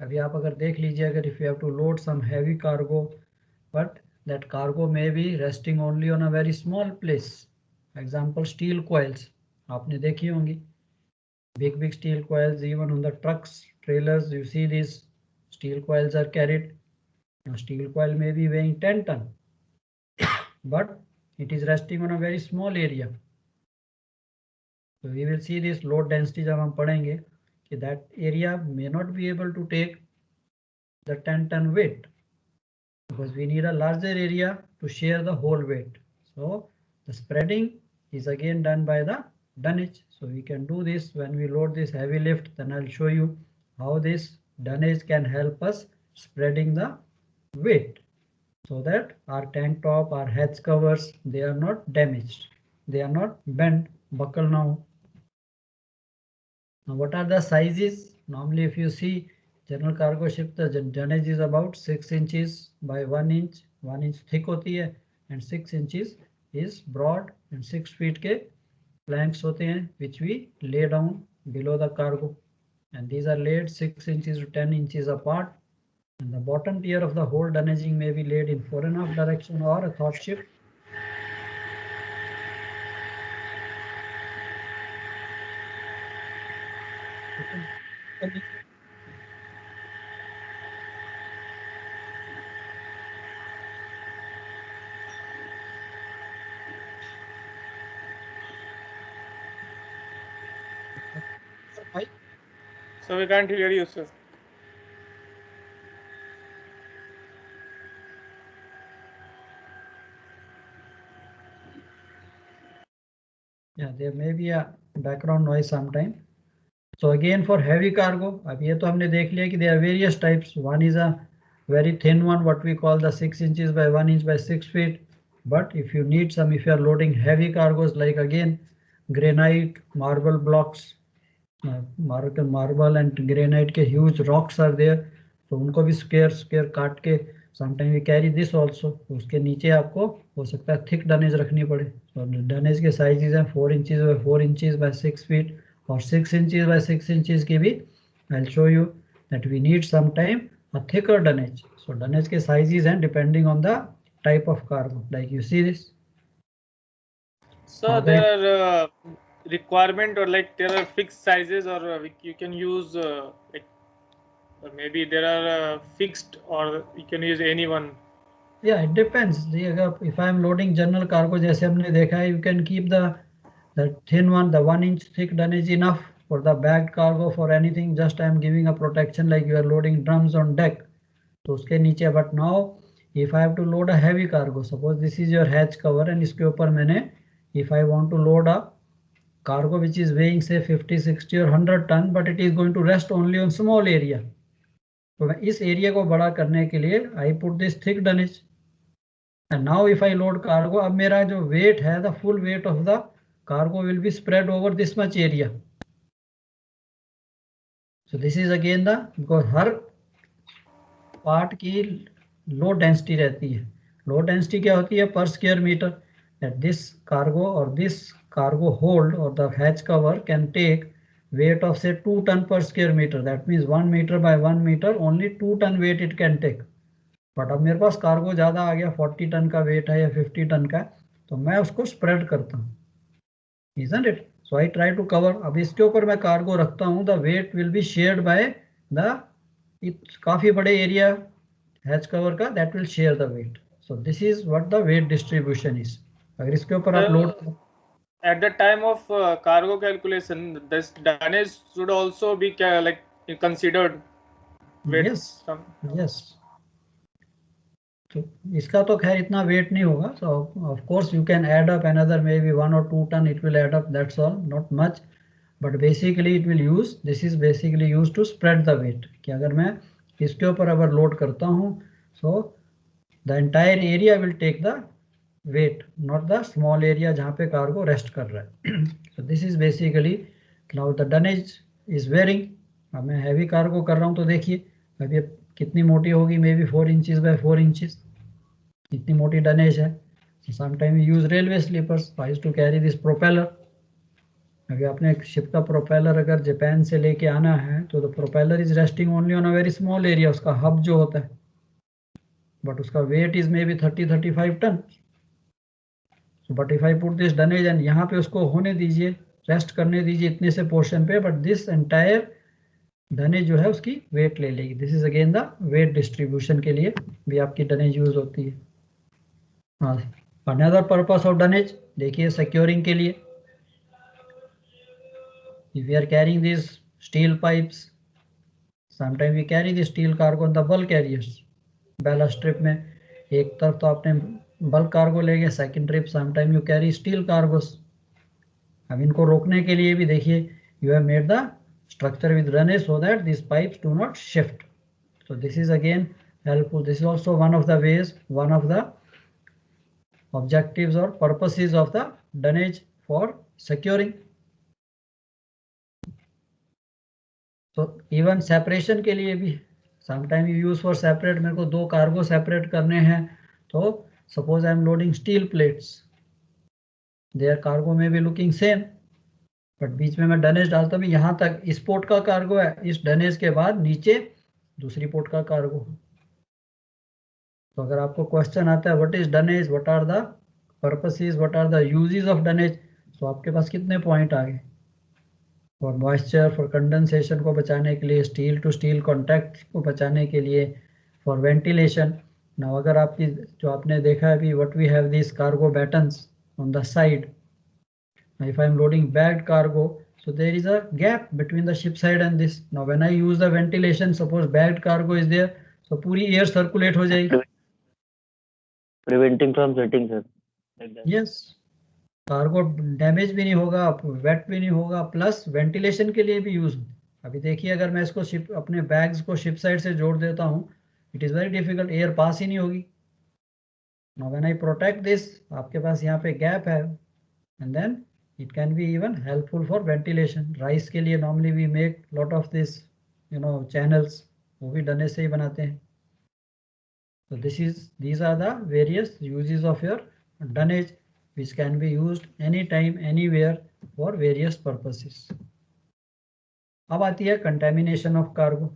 अभी आप अगर देख लीजिए, अगर if you have to load some heavy cargo but that cargo may be resting only on a very small place, example steel coils आपने देखी होंगी, big steel coils even on the trucks, trailers, you see these steel coils are carried. Now steel coil may be weighing 10 ton but it is resting on a very small area. So we will see this load density जब हम पढ़ेंगे कि that area may not be able to take the 10 ton weight because we need a larger area to share the whole weight. So the spreading is again done by the dunnage. So we can do this when we load this heavy lift. Then I'll show you how this dunnage can help us spreading the weight so that our tank top, our hatch covers, they are not damaged, they are not bent, buckle now. Now what are the sizes? Normally if you see general cargo ship, the dunnage is about 6 inches by 1 inch, 1 inch thick होती है and 6 inches is broad and 6 feet के planks होते हैं which we lay down below the cargo, and these are laid 6 inches to 10 inches apart, and the bottom tier of the whole dunnaging may be laid in fore and aft direction or a thwart shift. So we can't hear you, sir. Yeah, there may be a background noise sometime. So again for heavy cargo, अब ये तो हमने देख लिया कि there are various types. One is a very thin one, what we call the 6 inches by 1 inch by 6 feet. But if you need some, if you are loading heavy cargos like again granite, marble blocks, marble and granite के huge rocks are there, तो उनको भी square काट के sometimes we carry this also. उसके नीचे आपको हो सकता है thick dunnage रखनी पड़े. So dunnage के sizes हैं 4 inches by 4 inches by 6 feet और 6 inches by 6 inches की भी. I'll show you that we need sometime a thicker dunnage. So dunnage के sizes हैं depending on the type of cargo. Like you see this. So there are requirement or like there are fixed sizes or you can use like or maybe there are fixed or you can use any one. Yeah, it depends. If I am loading general cargo जैसे हमने देखा है, you can keep the thin one, the 1 inch thick dunnage enough for the bagged cargo for anything. Just I am giving a protection like you are loading drums on deck. तो उसके नीचे. But now if I have to load a heavy cargo, suppose this is your hatch cover and इसके ऊपर मैंने, if I want to load a cargo which is weighing say 50, 60 or 100 ton, but it is going to rest only on small area. तो मैं इस area को बड़ा करने के लिए I put this thick dunnage. And now if I load cargo, अब मेरा जो weight है, the full weight of the cargo will be spread over this much area. So this is again the, because her part की low density रहती है. Low density क्या होती है? Per square meter. That this cargo or this cargo hold or the hatch cover can take weight of say 2 ton per square meter. That means 1 meter by 1 meter, only 2 ton weight it can take. But अब मेरे पास cargo ज़्यादा आ गया, 40 ton का wait है या 50 ton का, तो मैं उसको स्प्रेड करता हूँ. Isn't it? So I try to cover. अब इसके ऊपर मैं कार्गो रखता हूँ, the weight will be shared by the, काफ़ी बड़े एरिया हैच कवर का, that will share the weight. So this is what the weight distribution is. अगर इसके ऊपर आप load, at the time of cargo calculation, this dunnage should also be like considered with yes, some. yes. तो इसका तो खैर इतना weight नहीं होगा. So of course you can add up another may be 1 or 2 ton, it will add up, that's all, not much. But basically it will use, this is basically use to spread the weight. कि अगर मैं इसके ऊपर अगर load करता हूँ, so the entire area will take the weight, not the small area जहाँ पे कार्गो रेस्ट कर रहा है. So this is basically, now the dunnage is varying. अब मैं हैवी कार्गो कर रहा हूँ तो देखिए अब ये कितनी मोटी होगी, may be 4 inches by 4 inches, इतनी मोटी डनेज है. Sometime use railway sleepers. I used to carry this propeller. अभी आपने शिप का प्रोपेलर अगर जापान से लेके आना है तो the propeller is resting only on a very small area, उसका हब जो होता है, बट उसका weight is may be 30-35 ton. So but if I put this dunnage and यहाँ पे उसको होने दीजिए, रेस्ट करने दीजिए इतने से पोर्शन पे, बट दिस एंटायर डनेज जो है उसकी वेट ले लेगी। This is again the wait distribution के लिए भी आपकी डनेज यूज होती है। हाँ, अनदर पर्पस ऑफ डनेज देखिए सिक्योरिंग के लिए, if we are carrying these steel pipes, sometimes we carry the steel cargo on the bulk carriers, ballast trip में एक तरफ तो आपने बल्क कार्गो ले गए, second trip sometime you carry steel cargos. अब इनको रोकने के लिए भी देखिए you have made the structure with runners so that this pipes do not shift. So this is again helpful. This is also one of the ways, one of the objectives or purposes of the dunnage for securing. So even separation के लिए भी sometime you use for separate, मेरे को दो cargo separate करने हैं तो suppose I am loading steel plates, their cargo may be looking same, but बीच में मैं डनेज डालता हूँ, यहाँ तक इस पोर्ट का कार्गो है, इस डनेज के बाद नीचे दूसरी पोर्ट का कार्गो। तो अगर आपको क्वेश्चन आता है what is dunnage, what are the purposes, what are the usages of dunnage, तो आपके पास कितने पॉइंट आ गए। फॉर मॉइस्चर, फॉर कंडेंसेशन को बचाने के लिए, स्टील टू स्टील कॉन्टैक्ट को बचाने के लिए, फॉर वेंटिलेशन। ना अगर आपकी जो आपने देखा है अभी what we have this cargo battens on the side, if I am loading bagged cargo so there is a gap between the ship side and this. Now when I use the ventilation, suppose bagged cargo is there, so पूरी air circulate हो जाएगी, preventing from sweating sir, like that. Yes, cargo damage भी नहीं होगा, wait भी नहीं होगा, plus ventilation के लिए भी यूज। अभी देखिए अगर मैं इसको शिप अपने बैग्स को शिप साइड से जोड़ देता हूँ, it is very difficult, air pass ही नहीं होगी। Now when I protect this, आपके पास यहाँ पे गैप है, and then it can be even helpful for ventilation. Rice के लिए normally we make lot of this channels, वो भी डने से ही बनाते हैं। So these are the various uses of your dunnage which can be used anytime, anywhere for various purposes. अब आती है contamination of cargo.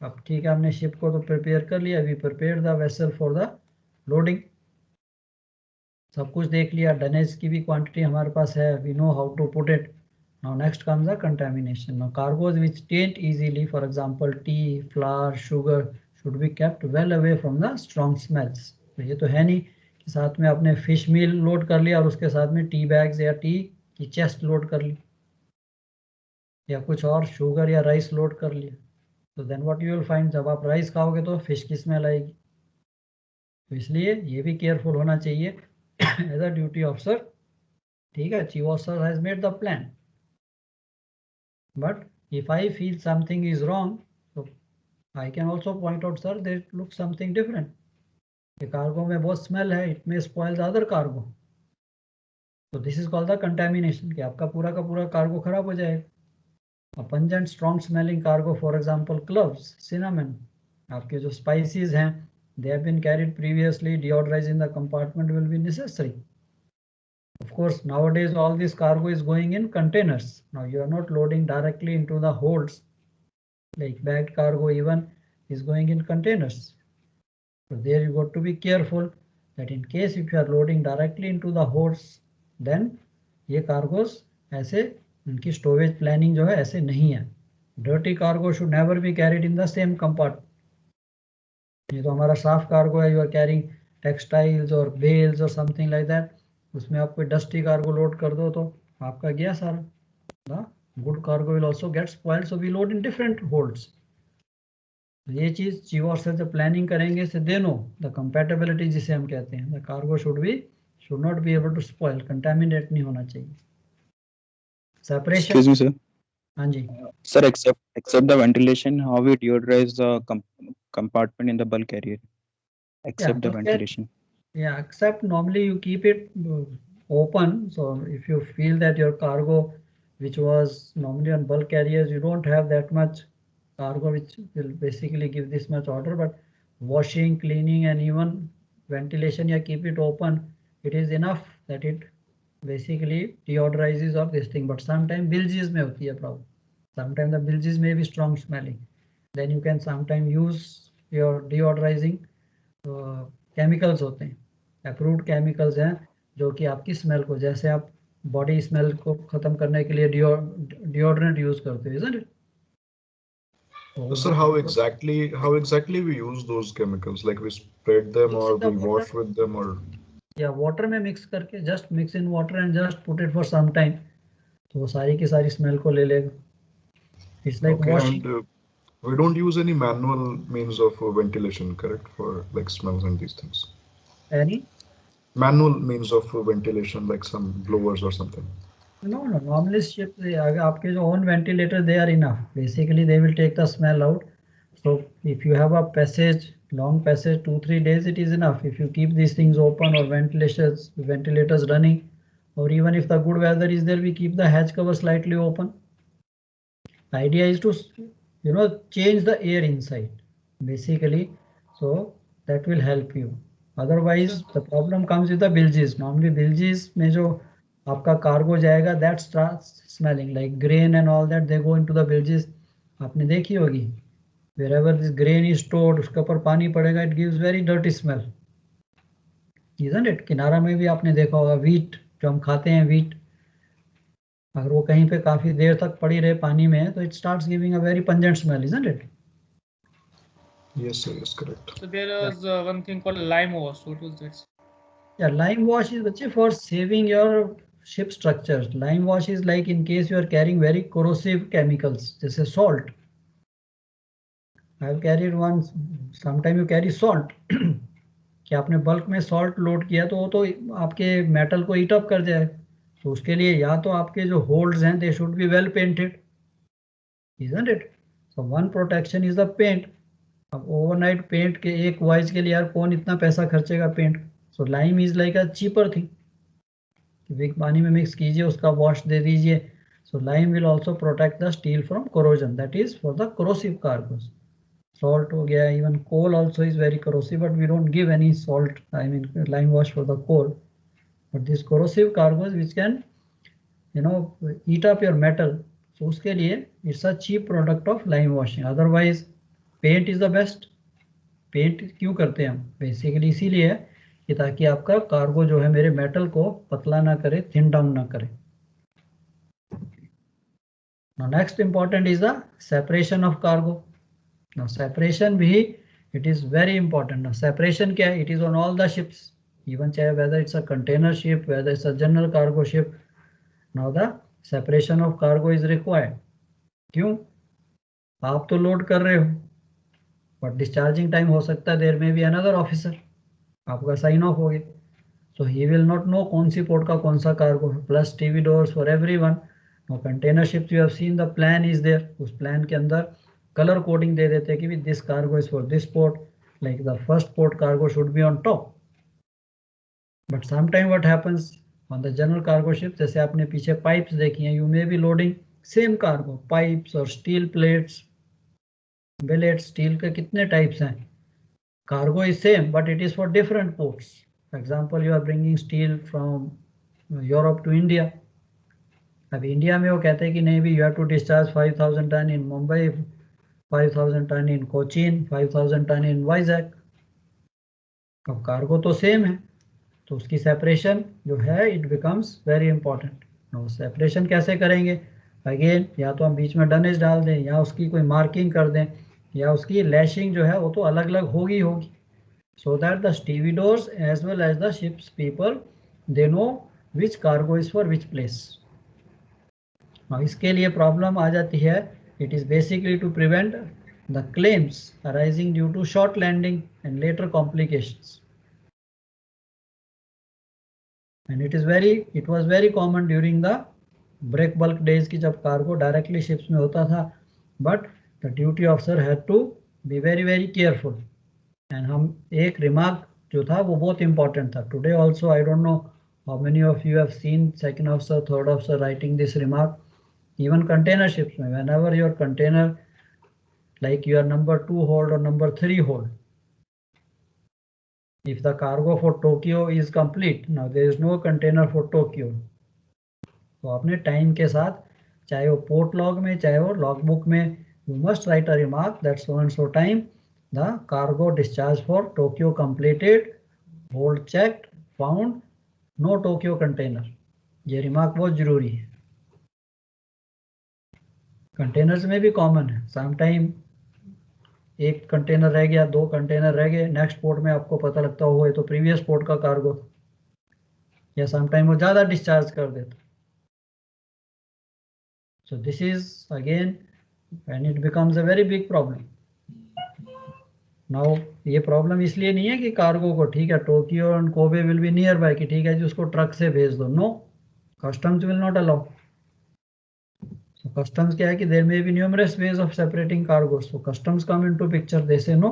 अब ठीक है, हमने शिप को तो प्रिपेयर कर लिया, we prepared the vessel for the loading. सब कुछ देख लिया, डनेज की भी क्वांटिटी हमारे पास है, we know how to put it. Now next comes the contamination. Now cargoes which taint easily, for example tea, flour, sugar, should be kept well away from the strong smells. तो ये तो है नहीं कि साथ में आपने फिश मील load कर लिया और उसके साथ में टी बैग्स या टी की चेस्ट लोड कर ली, या कुछ और शुगर या राइस लोड कर लिया, तो then what you will find, जब आप राइस खाओगे तो फिश की स्मेल आएगी। तो इसलिए ये भी केयरफुल होना चाहिए एज अ ड्यूटी ऑफिसर। ठीक है, chief officer has made the plan, but if I feel something is wrong, तो I can also point out, sir, there looks something different. The cargo में बहुत smell है, it may spoil the other cargo. So this is called the contamination, कि आपका पूरा का पूरा cargo खराब हो जाएगा। A pungent, strong smelling cargo, for example, cloves, cinnamon, आपके जो spices हैं, they have been carried previously, deodorizing the compartment will be necessary. Of course, nowadays all this cargo is going in containers. Now you are not loading directly into the holds. Like bagged cargo even is going in containers. So there you got to be careful that in case if you are loading directly into the holds, then ये cargos ऐसे उनकी storage planning जो है ऐसे नहीं है। Dirty cargo should never be carried in the same compartment. ये तो हमारा साफ cargo है, you are carrying textiles or bales or something like that, उसमें आप कोई dusty cargo load कर दो तो आपका गया सारा। Good cargo will also get spoiled, so we load in different holds. ये चीज चीफ ऑफिसर जब प्लानिंग करेंगे से दे नो द कंपैटिबिलिटी जिसे हम कहते हैं, the cargo should not be able to spoil, contaminate नहीं होना चाहिए। Separation, Excuse me, sir. हाँ जी Sir, except the ventilation, how we deodorize the compartment in the bulk carrier? Except the ventilation. Yeah, except normally you keep it open. So if you feel that your cargo, which was normally on bulk carriers, you don't have that much cargo which will basically give this much order, but washing, cleaning and even ventilation, you keep it open, it is enough that it basically deodorizes of this thing, but sometimes bilges में होती है problem. Sometimes the bilges may be strong smelling. Then you can sometimes use your deodorizing chemicals होते हैं, approved chemicals हैं जो कि आपकी smell को, जैसे आप body smell को खत्म करने के लिए deodorant use करते हो, isn't it? So, sir, how exactly we use those chemicals? Like we spread them or we wash with them or? Yeah, water में mix करके, just mix in water and just put it for some time. तो वो सारी की सारी smell को ले लेगा. It's like okay, washing. And we don't use any manual means of ventilation, correct? For like smells and these things. Any? Manual means of ventilation, like some blowers or something. No. Normally ship, आपके जो own ventilator, they are enough. Basically, they will take the smell out. So if you have a passage, long passage, 2-3 days, it is enough. If you keep these things open or ventilators running, or even if the good weather is there, we keep the hatch cover slightly open. The idea is to, change the air inside, basically. So that will help you. Otherwise, the problem comes with the bilges. Normally, bilges में जो आपका cargo जाएगा, that starts smelling like grain and all that. They go into the bilges. आपने देखी होगी. Wherever this grain is stored, उसके ऊपर पानी पड़ेगा, it gives very dirty smell, isn't it? किनारा में भी आपने देखा होगा, wheat जो हम खाते हैं, wheat अगर वो कहीं पे काफी देर तक पड़ी रहे पानी में, तो it starts giving a very pungent smell, isn't it? Yes, sir, yes, correct. So there was one thing called lime wash. What was that? Yeah, lime wash is actually for saving your ship structures. Lime wash is like in case you are carrying very corrosive chemicals, जैसे salt. I have carried one. Sometime you carry salt. कि आपने bulk में salt load किया तो वो तो आपके metal को हीट अप कर जाए, तो उसके लिए या तो आपके जो होल्ड्स हैं they should be well painted, isn't it? So one protection is the paint. अब ओवरनाइट पेंट के एक वाइज के लिए यार कौन इतना पैसा खर्चेगा paint? So lime is like a cheaper thing. विक पानी में मिक्स कीजिए, उसका वॉश दे दीजिए. So lime will also protect the steel from corrosion, that is for the corrosive cargos. Salt हो गया, even coal also is very corrosive, but we don't give any salt, I mean lime wash for the coal. But these corrosive cargoes which can, eat up your metal, so उसके लिए it's a cheap product of lime washing. Otherwise paint is the best. Paint क्यों करते हैं हम? Basically इसीलिए कि ताकि आपका कार्गो जो है मेरे मेटल को पतला ना करे, thin down ना करे. Now next important is the separation of cargo. Now separation भी, it is very important. Now separation क्या है? It is on all the ships, even चाहे whether it's a container ship, whether it's a general cargo ship. Now the separation of cargo is required. क्यों? आप तो load कर रहे हो, but discharging time हो सकता है there may be another officer, आपका साइन ऑफ हो गया, so he will not know कौन सी पोर्ट का कौन सा कार्गो है. Plus TV doors for everyone. Now container ships you have seen the plan is there. उस plan के अंदर कलर कोडिंग दे देते हैं कि this cargo is for this port, like the first port cargo should be on top. But some time what happens on the general cargo ship, जैसे आपने पीछे pipes देखी हैं, you may be loading same cargo, pipes और steel plates, billets. Steel के कितने types हैं? Cargo is same but it is for different ports. For example you are bringing steel from Europe to India. अब India में वो कहते हैं कि नहीं भी, you have to discharge 5000 ton in Mumbai, 5000 ton in Cochin, 5000 ton in Vizag. अब कार्गो तो सेम है, तो उसकी सेपरेशन जो है it becomes very important. No separation कैसे करेंगे? अगेन या तो हम बीच में डनेज डाल दें, या उसकी कोई मार्किंग कर दें, या उसकी लैशिंग जो है वो तो अलग अलग होगी, so that the stevedores as well as the ships people they know which cargo is for which place. इसके लिए प्रॉब्लम आ जाती है. It is basically to prevent the claims arising due to short landing and later complications. And it was very common during the break bulk days की जब cargo directly ships में होता था, but the duty officer had to be very very careful. And हम एक remark जो था वो बहुत important था. Today also I don't know how many of you have seen second officer, third officer writing this remark. Even container ships, whenever your container, like your number 2 hold or number 3 hold, if the cargo for Tokyo is complete, now there is no container for Tokyo, तो आपने time के साथ, चाहे वो port log में चाहे वो log book में, you must write a remark that so and so time the cargo discharge for Tokyo completed, hold checked, found, no Tokyo container. ये रिमार्क बहुत जरूरी है। कंटेनर्स में भी कॉमन है, सम टाइम एक कंटेनर रह गया, 2 कंटेनर रह गए, नेक्स्ट पोर्ट में आपको पता लगता हो ये तो प्रीवियस पोर्ट का कार्गो, या सम टाइम वो ज़्यादा डिस्चार्ज कर देता। So this is again when it becomes a very big problem. Now ये प्रॉब्लम इसलिए नहीं है कि कार्गो को, ठीक है, Tokyo and Kobe will be nearby, कि ठीक है जी उसको ट्रक से भेज दो। No, customs will not allow. So customs क्या है कि there may be numerous ways of separating cargos. So customs come into picture. They say no,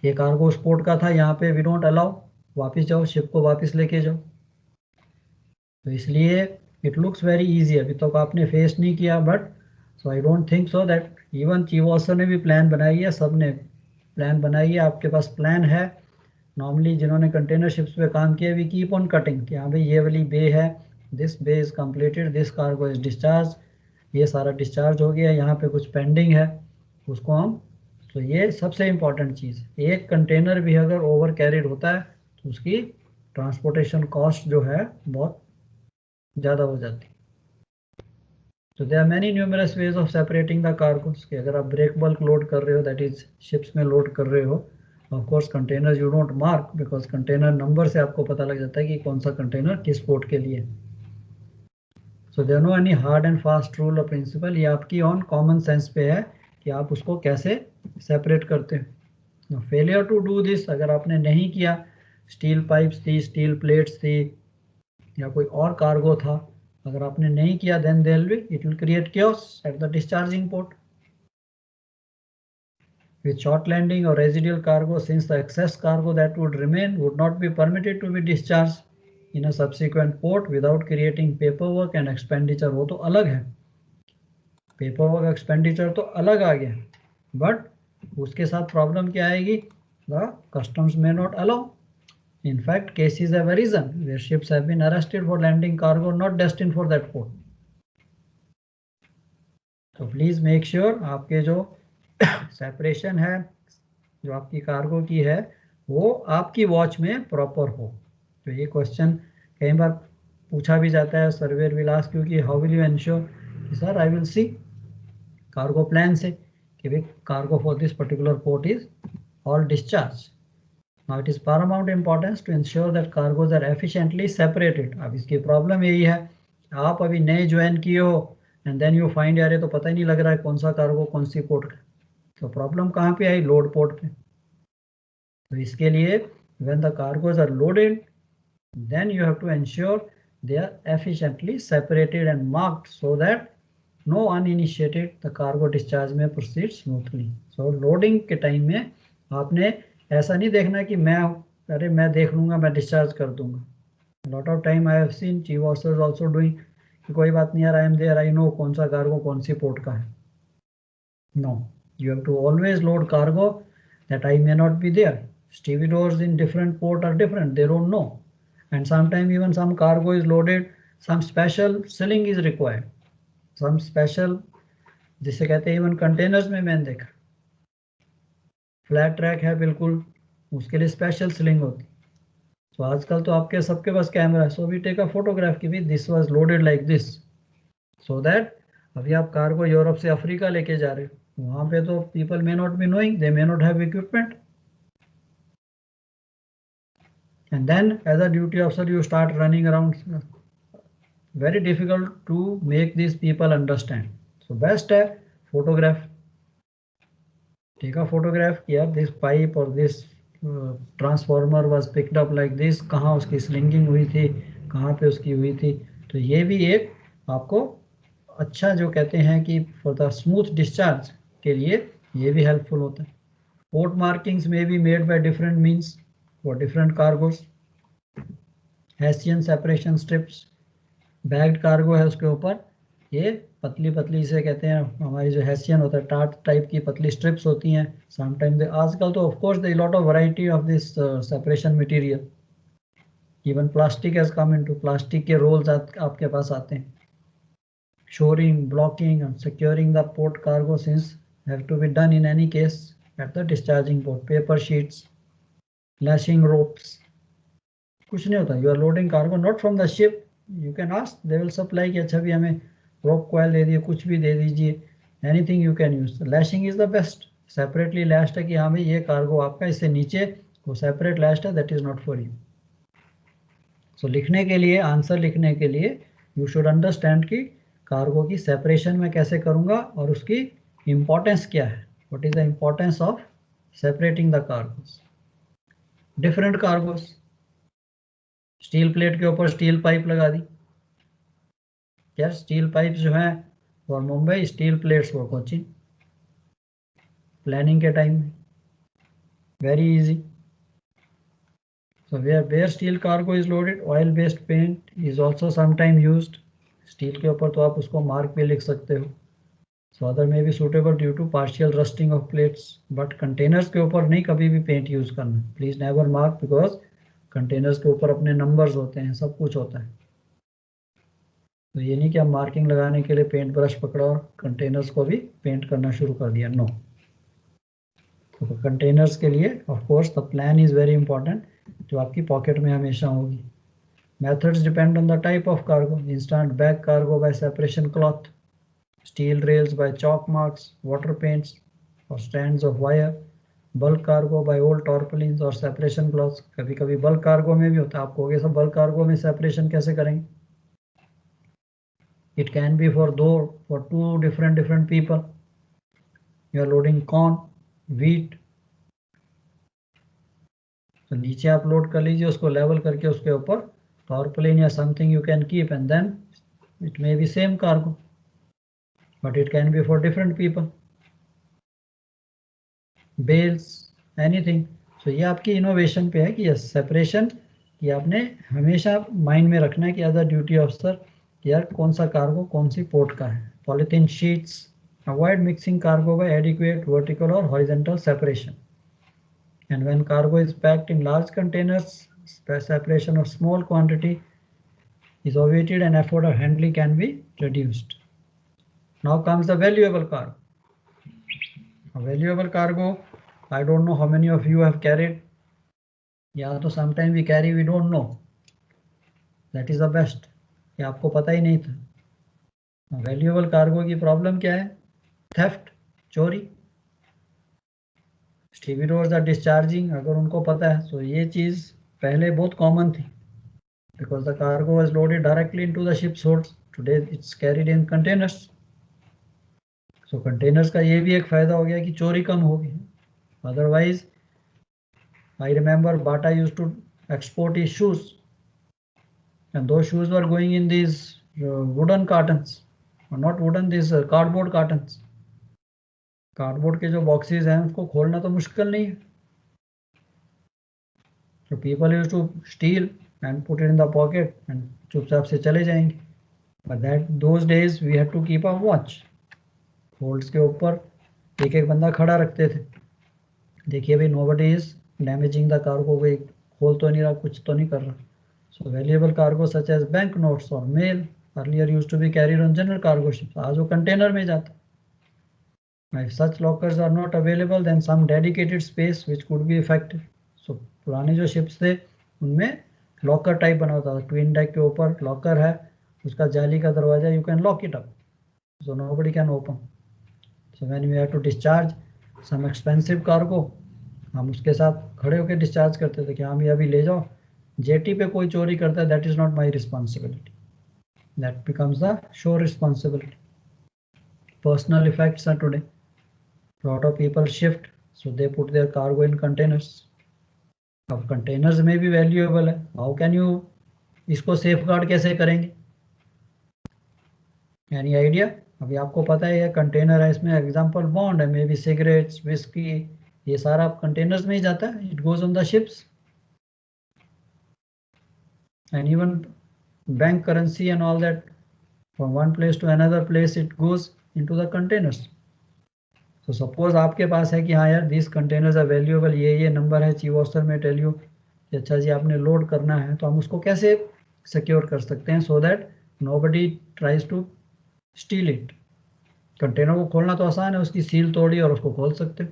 ये कार्गो स्पोर्ट का था, यहाँ पे वी डोंट अलाउ, वापस जाओ, शिप को वापस लेके जाओ। तो इसलिए इट लुक्स वेरी इजी, अभी तक आपने फेस नहीं किया, but so I don't think so that even chief officer ने भी प्लान बनाई है, सब ने प्लान बनाई है, आपके पास प्लान है। नॉर्मली जिन्होंने कंटेनर शिप्स पे काम किया, वी कीप ऑन कटिंग कि हाँ भाई ये वाली बे है, this bay is completed, this cargo is discharge, ये सारा डिस्चार्ज हो गया, यहाँ पे कुछ पेंडिंग है उसको हम, तो ये सबसे इम्पॉर्टेंट चीज़। एक कंटेनर भी अगर ओवर कैरिड होता है तो उसकी ट्रांसपोर्टेशन कॉस्ट जो है बहुत ज़्यादा हो जाती है। तो there are many numerous ways of separating the cargos, कि अगर आप ब्रेक बल्क लोड कर रहे हो, दैट इज शिप्स में लोड कर रहे हो, of course container you don't mark, because container number से आपको पता लग जाता है कि कौन सा कंटेनर किस पोर्ट के लिए। So there no any hard and fast rule और प्रिंसिपल, ये आपकी ऑन कॉमन सेंस पे है कि आप उसको कैसे सेपरेट करते हो। फेलियर टू डू दिस, अगर आपने नहीं किया, स्टील पाइप्स थी, स्टील प्लेट्स थी, या कोई और कार्गो था, अगर आपने नहीं किया, then it will create chaos at the discharging port. With short landing or residual cargo, since the excess cargo that would remain would not be permitted to be discharged in a subsequent port without creating paperwork and expenditure, वो तो अलग है, paperwork expenditure तो अलग आ गया, but उसके साथ problem क्या आएगी, the customs may not allow. In fact, cases have arisen where ships have been arrested for landing cargo not destined for that port. So please make sure आपके जो separation है, जो आपकी कार्गो की है, वो आपकी वॉच में प्रॉपर हो। तो ये क्वेश्चन कई बार पूछा भी जाता है, सर्वेयर विल आस्क यू कि how will you ensure, sir I will see cargo plan से कि भाई cargo for this particular port is all discharge. Now it is paramount importance to ensure that cargos are efficiently separated. अब इसकी problem यही है, आप अभी नए ज्वाइन किए हो एंड देन यू फाइंड, यार ये तो पता ही नहीं लग रहा है कौन सा कार्गो कौन सी पोर्ट का। तो प्रॉब्लम कहाँ पे आई, लोड पोर्ट पे। तो इसके लिए when the cargos are loaded, then you have to ensure they are efficiently separated and marked so that no uninitiated the cargo discharge में प्रोसीड स्मूथली। सो लोडिंग के टाइम में आपने ऐसा नहीं देखना कि मैं देख लूंगा, मैं डिस्चार्ज कर दूंगा। Lot of time I have seen chief officers also doing कि कोई बात नहीं यार, I am there, I know कौन सा कार्गो कौन सी पोर्ट का है। No, you have to always load cargo that I may not be there. Stevedores in different port are different, they don't know, and sometimes even some cargo is loaded, some special sealing is required, some special, जिसे कहते हैं even containers में मैंने देखा flat track है बिल्कुल, उसके लिए स्पेशल सीलिंग होती। तो आजकल तो आपके सबके पास कैमरा है, so we take a photograph कि this was loaded like this, so that अभी आप कार्गो यूरोप से अफ्रीका लेके जा रहे हो, वहाँ पे तो people may not be knowing, they may not have equipment, and then as a duty officer you start running around, very difficult to make these people understand. So best है photograph, take a photograph, yeah, this pipe or this transformer was picked up like this, कहाँ उसकी slinging हुई थी, कहाँ पे उसकी हुई थी। तो ये भी एक आपको अच्छा जो कहते हैं कि फॉर द स्मूथ डिस्चार्ज के लिए ये भी हेल्पफुल होता है। पोर्ट मार्किंग्स में be made by different means for different cargos. Hessian separation strips, bagged cargo है उसके ऊपर ये पतली पतली से कहते हैं, हमारी जो हैसियन होता है टार्ट टाइप की पतली स्ट्रिप्स होती हैं। समटाइम आजकल तो of course there lot of variety of this separation material, even plastic has come into, plastic के रोल्स आपके पास आते हैं. Shoring, blocking and securing the port cargo since have to be done in any case at the discharging port. Paper sheets, lashing ropes. कुछ नहीं होता. You are loading cargo not from the ship. You can ask, they will supply कि अच्छा भी हमें rope coil दे दिए, कुछ भी दे दीजिए. Anything you can use. Lashing is the best. Separately lashed है कि हाँ भाई ये cargo आपका, इससे नीचे वो separate lashed है, that is not for you. So लिखने के लिए, आंसर लिखने के लिए you should understand कि कार्गो की सेपरेशन में कैसे करूंगा और उसकी इंपॉर्टेंस क्या है. What is the importance of separating the cargos. Different cargos. Steel plate के ऊपर स्टील पाइप लगा दी. यार स्टील पाइप जो है for Mumbai, steel plates for Cochin. Planning के टाइम में very easy. So where steel cargo is loaded, oil based paint is also sometime used. Steel के ऊपर तो आप उसको मार्क पे लिख सकते हो. So other may be suitable due to partial rusting of plates, but containers के ऊपर नहीं कभी भी पेंट यूज करना. Please never mark, because containers के ऊपर अपने नंबर्स होते हैं, सब कुछ होता है. तो ये नहीं कि हम मार्किंग लगाने के लिए पेंट ब्रश पकड़ा और कंटेनर्स को भी पेंट करना शुरू कर दिया. नो. तो कंटेनर्स के लिए of course the plan is very important, जो आपकी पॉकेट में हमेशा होगी. Methods depend on the type of cargo. Instant bag cargo by separation cloth, steel rails by chalk marks, water paints or strands of wire, bulk cargo by old tarpaulins और separation cloths. कभी कभी bulk cargo में भी होता है. आप कहोगे सब bulk cargo में separation कैसे करेंगे? It can be for two different people. You are loading corn, wheat. तो नीचे आप लोड कर लीजिए, उसको लेवल करके उसके ऊपर tarpaulin or something you can keep, and then it may be same cargo, but it can be for different people. Bales, anything. So ये आपकी इनोवेशन पे है कि यस सेपरेशन कि आपने हमेशा माइंड में रखना है कि एज अ ड्यूटी ऑफिसर कि यार कौन सा कार्गो कौन सी पोर्ट का है. Polythene sheets, avoid mixing cargo by adequate vertical और horizontal separation. And when cargo is packed in large containers, separation of small quantity is obviated and effort of handling can be reduced. Now comes the valuable cargo. A valuable cargo, I don't know how many of you have carried. या तो sometimes we carry, we don't know. That is the best. ये आपको पता ही नहीं था. Valuable cargo की problem क्या है? Theft, चोरी. स्टीविडोर्स आर डिस्चार्जिंग, अगर उनको पता है. तो ये चीज़ पहले बहुत कॉमन थी because the cargo was loaded directly into the ships holds. Today it's carried in containers. So containers का ये भी एक फ़ायदा हो गया कि चोरी कम हो गई. Otherwise I remember Bata used to export his shoes and though shoes were going in this wooden cartons, not wooden, this cardboard cartons. Cardboard के जो बॉक्सेस हैं उसको खोलना तो मुश्किल नहीं है. तो people use to steal and put it in the pocket and चुपचाप से चले जाएंगे. But that those days we had to keep a watch. Holds के ऊपर एक एक बंदा खड़ा रखते थे. देखिए भाई nobody is damaging the cargo, कोई खोल तो नहीं रहा, कुछ तो नहीं कर रहा. So valuable cargo such as bank notes और mail earlier use to be carried on general cargo ships. आज वो कंटेनर में जाता. If such lockers are not available, then some dedicated space which could be effective. So पुराने जो ships थे उनमें locker type बना होता था. ट्विन डेक के ऊपर लॉकर है, उसका जाली का दरवाजा, you can lock it up, so nobody can open. So when we have to discharge some expensive cargo, हम उसके साथ खड़े होकर डिस्चार्ज करते थे कि हाँ भी अभी ले जाओ. जेटी पे कोई चोरी करता है, that is not my responsibility. That becomes the shore responsibility. Personal effects are today. Lot of people shift, so they put their cargo in containers. अब containers में भी valuable है. How can you इसको safeguard कैसे करेंगे? Any idea? अभी आपको पता है ये कंटेनर है, इसमें एग्जाम्पल बॉन्ड है, मे बी सिगरेट्स, विस्की, ये सारा कंटेनर्स में ही जाता है. It goes on the ships and even bank currency and all that from one place to another place it goes into the containers. तो सपोज आपके पास है कि हाँ यार दिस कंटेनर्स आर वैल्यूएबल, ये नंबर है, चीफ ऑफिसर में टेल यू कि अच्छा जी आपने लोड करना है, तो हम उसको कैसे सिक्योर कर सकते हैं so that nobody tries to steal it. Container को खोलना तो आसान है, उसकी सील तोड़ी और उसको खोल सकते हो।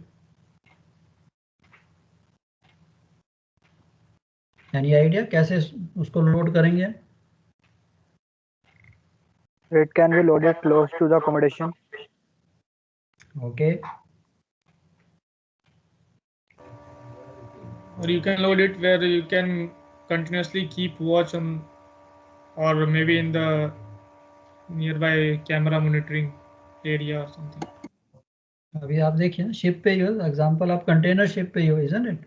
एनी आइडिया कैसे उसको लोड करेंगे? It can be loaded close to the accommodation. Okay, Or you can load it where you can continuously keep watch on, or maybe in the nearby camera monitoring area or something. अभी आप देखिए ship पे ही हो, example आप container ship पे ही हो, isn't it?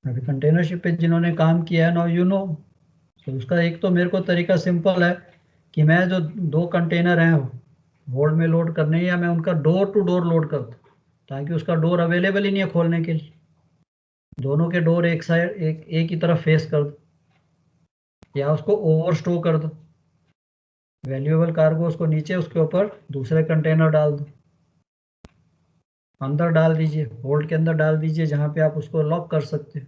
अभी container ship पे जिन्होंने काम किया है, नाउ यू नो। तो उसका एक तो मेरे को तरीका सिंपल है कि मैं जो 2 कंटेनर हैं होल्ड में लोड करने हैं, या मैं उनका डोर टू डोर लोड कर दूँ, ताकि उसका डोर अवेलेबल ही नहीं है खोलने के लिए। दोनों के डोर एक साइड एक ही तरफ फेस कर दो, या उसको ओवर स्टो कर दो। वैल्यूएबल कार्गो उसको नीचे, उसके ऊपर दूसरे कंटेनर डाल दो, अंदर डाल दीजिए, होल्ड के अंदर डाल दीजिए, जहाँ पे आप उसको लॉक कर सकते हो।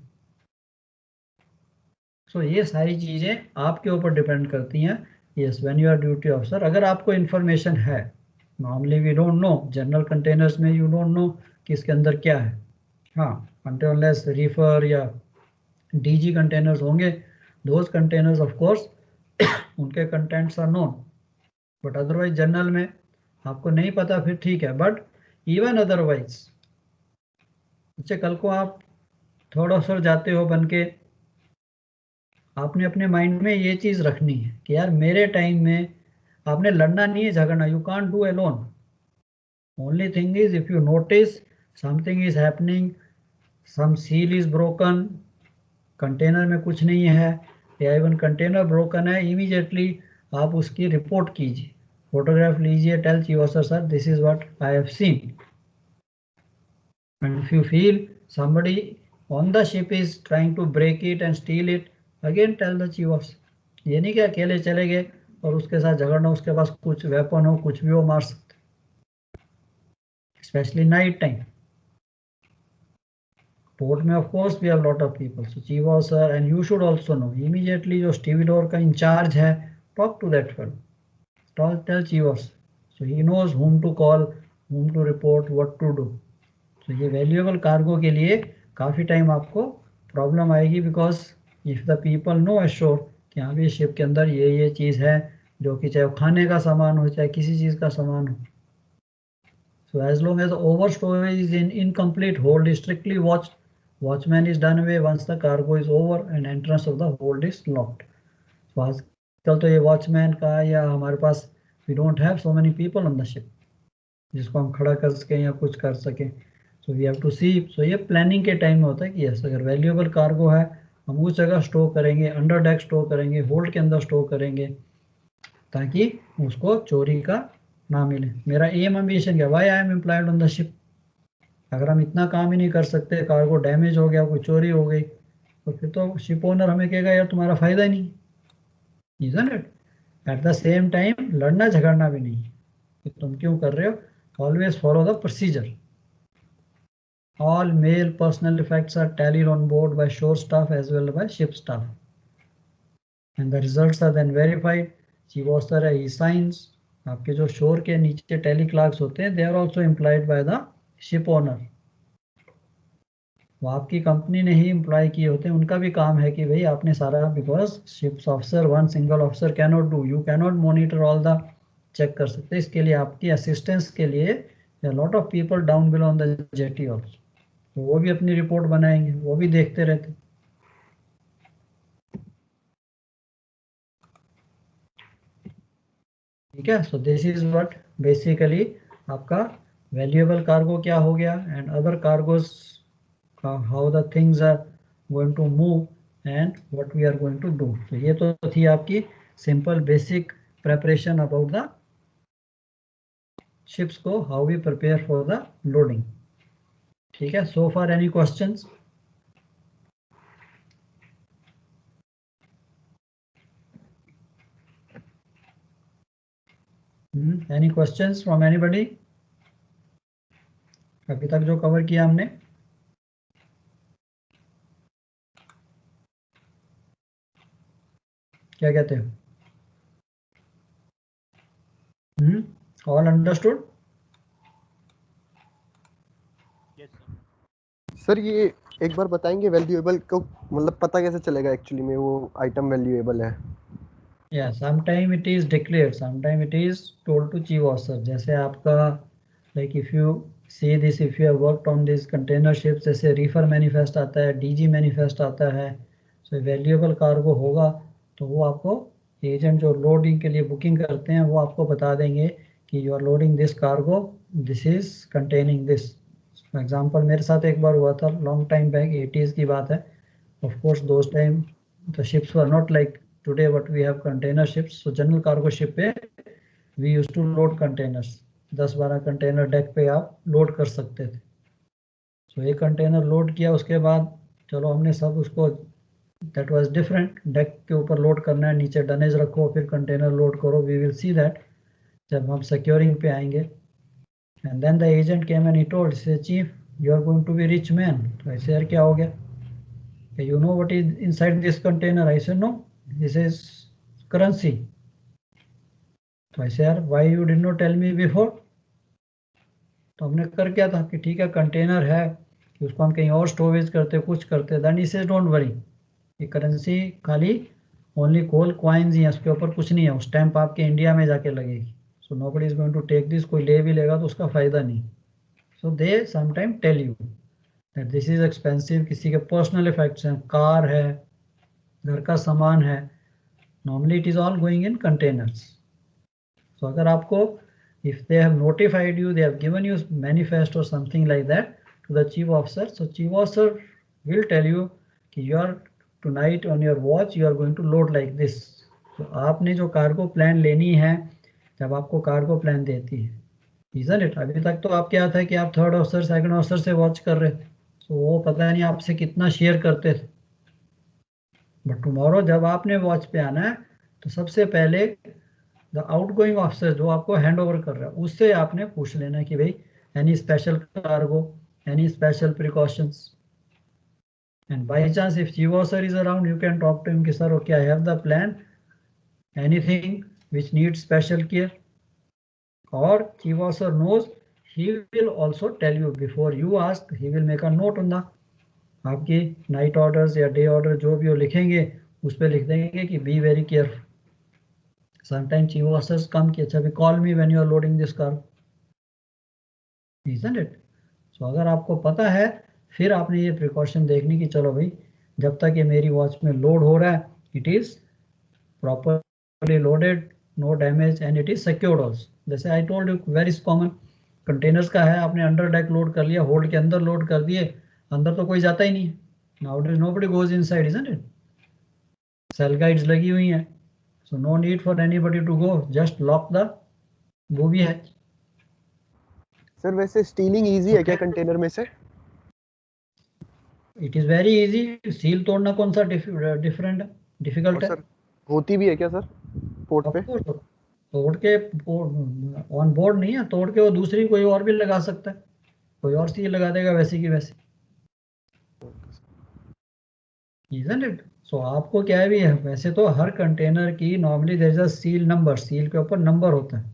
सो ये सारी चीज़ें आपके ऊपर डिपेंड करती हैं। Yes, when you are duty officer, अगर आपको इन्फॉर्मेशन है, normally we don't know, general containers में यू डोंट नो कि इसके अंदर क्या है। हाँ, अनटिल अनलेस रीफर या डीजी कंटेनर्स होंगे, दोज कंटेनर्स ऑफ कोर्स उनके contents are known, but otherwise general में आपको नहीं पता, फिर ठीक है। बट इवन अदरवाइज, अच्छा कल को आप थर्ड ऑफिसर जाते हो बन के, आपने अपने माइंड में ये चीज़ रखनी है कि यार मेरे टाइम में आपने लड़ना नहीं है, झगड़ना, you can't do alone. Only thing is if you notice something is happening, some seal is broken, container में कुछ नहीं है, या इवन कंटेनर ब्रोकन है, इमीडिएटली आप उसकी रिपोर्ट कीजिए, फोटोग्राफ लीजिए, tell chief officer sir this is what I have seen. And if you feel somebody on the ship is trying to break it and steal it, again tell the chief officer. ये नहीं कि अकेले चले गए और उसके साथ झगड़ना, उसके पास कुछ वेपन हो, कुछ भी हो, मार सकते, स्पेशली नाइट टाइम। पोर्ट में of course we have lot of people, so chief officer and you should also know immediately जो स्टीविडोर का इंचार्ज है, talk to that fellow, tell chief officer, so he knows whom to call, whom to report, what to do। तो ये valuable cargo के लिए काफ़ी time आपको problem आएगी, because if the people know assure कि हाँ भी शिप के अंदर ये चीज़ है, जो कि चाहे वो खाने का सामान हो, चाहे किसी चीज़ का सामान हो। So as long as over storage is in incomplete hold strictly watch, watchman is done away once the cargo is over and entrance of the hold is locked. तो आजकल तो ये वॉचमैन का, या हमारे पास we don't have so many people on the ship जिसको हम खड़ा कर सकें या कुछ कर सकें। So we have to see. सो ये प्लानिंग के टाइम में होता है कि यस, अगर वैल्यूएबल कार्गो है हम उस जगह स्टोर करेंगे, अंडर डेक स्टोर करेंगे, होल्ड के अंदर स्टोर करेंगे, ताकि उसको चोरी का ना मिले। मेरा एम एम्बिशन क्या, why I am employed on the ship. अगर हम इतना काम ही नहीं कर सकते, कार्गो डैमेज हो गया, कोई चोरी हो गई, तो फिर तो शिप ओनर हमें कहेगा यार तुम्हारा फायदा ही नहीं, isn't it? At the same time लड़ना झगड़ना भी नहीं कि तुम क्यों कर रहे हो। Always follow the procedure. All male personal effects are tallied on board by shore staff as well by ship staff, and the results are then verified. Chief officer है, he signs। आपके जो शोर के नीचे टेली क्लार्क्स होते हैं, they are also employed by the ship owner। वो आपकी कंपनी ने ही एम्प्लॉय किए होते हैं, उनका भी काम है कि भाई आपने सारा, because ships officer one single officer cannot do, you cannot monitor all the, check कर सकते, इसके लिए आपकी असिस्टेंस के लिए lot of people down below on the jetty also, तो वो भी अपनी रिपोर्ट बनाएंगे, वो भी देखते रहते। ठीक है, so this is what basically आपका वैल्यूएबल कार्गो क्या हो गया, and other cargos how the things are going to move and what we are going to do. तो ये तो थी आपकी simple basic preparation about the ships को, how we prepare for the loading. ठीक है, so far any questions? Any questions from anybody? अभी तक जो कवर किया हमने, क्या कहते हो? All understood? सर ये एक बार बताएंगे वैल्यूएबल को मतलब पता कैसे चलेगा एक्चुअली में वो आइटम वैल्यूएबल है? Yeah, sometime it is declared, sometime it is told to chief officer. जैसे आपका like if you see this, if you have worked on this container ships, जैसे reefer manifest आता है, DG manifest आता है, so valuable cargo होगा तो वो आपको एजेंट जो लोडिंग के लिए बुकिंग करते हैं वो आपको बता देंगे कि you are loading this cargo, this is containing this. For example मेरे साथ एक बार हुआ था लॉन्ग टाइम बैक, 80s की बात है. Of course those time the ships were not like today what we have container ships. So general cargo ship पे we used to load containers. 10-12 container deck पे आप लोड कर सकते थे. So एक कंटेनर लोड किया, उसके बाद चलो हमने सब उसको, that was different, डेक के ऊपर लोड करना है, नीचे डनेज रखो फिर कंटेनर लोड करो. We will see that जब हम securing पे आएंगे. And then the agent came and he told, say chief you are going to be rich man. तो ऐसे यार क्या हो गया? You know what is inside this container? I said no, this is currency. तो ऐसे यार why you did not tell me before? तो हमने कर क्या था कि ठीक है कंटेनर है कि उसको हम कहीं और स्टोरेज करते कुछ करते, देन इसे डोंट वरी, ये करेंसी खाली ओनली कोल कॉइन्स ही है, उसके ऊपर कुछ नहीं है, वो स्टैंप आपके इंडिया में जाके लगेगी. So nobody is going to take this, कोई ले भी लेगा तो उसका फायदा नहीं. So they sometime tell you that this is expensive. किसी के पर्सनल इफेक्ट्स हैं, कार है, घर का सामान है, normally it is all going in containers. सो अगर आपको if they have notified you, they have given you manifest or something like that to the chief officer, so chief officer will tell you कि you are tonight on your watch you are going to load like this. तो आपने जो cargo plan लेनी है, जब आपको cargo plan देती है, isn't it? अभी तक तो आप क्या था कि आप थर्ड ऑफिसर सेकंड ऑफिसर से वॉच कर रहे थे, तो वो पता नहीं आपसे कितना शेयर करते थे. बट टुमारो जब आपने वॉच पे आना है तो सबसे पहले द आउटगोइंग ऑफिसर जो आपको हैंड ओवर कर रहा है उससे आपने पूछ लेना कि भाई any special cargo, any special precautions. And by chance if chief officer is around you can talk to him कि sir okay I have the plan, anything which needs special care. और chief officer knows, he will also tell you before you ask, he will make a note on the, आपकी night orders या day order जो भी वो लिखेंगे उस पर लिख देंगे कि be very careful. Sometimes chief officers come कि अच्छा call me when you are loading this car, isn't it? So अगर आपको पता है फिर आपने ये प्रिकॉशन देखनी कि चलो भाई जब तक ये मेरी वॉच में लोड हो रहा है it is properly loaded, no damage and it is secured also. जैसे I told you very common, containers का है, आपने अंडर डेक लोड कर लिया, होल्ड के अंदर लोड कर दिए, अंदर तो कोई जाता ही नहीं है. Nowadays nobody goes inside, isn't it? Cell guides लगी हुई हैं. So no need for anybody to go, just lock the booby hatch. Sir वैसे स्टीलिंग इजी है क्या कंटेनर में से? It is very easy. Seal तोड़ना कौन सा डिफरेंट है, डिफिकल्ट है? सर होती भी है क्या सर पोर्ट पे? तोड़ के ऑन बोर्ड नहीं है, तोड़ के वो दूसरी कोई और भी लगा सकता है, कोई और सील लगा देगा वैसी की वैसी, isn't it? सो आपको क्या है भी है, वैसे तो हर कंटेनर की normally there is a seal number, seal के ऊपर नंबर होता है.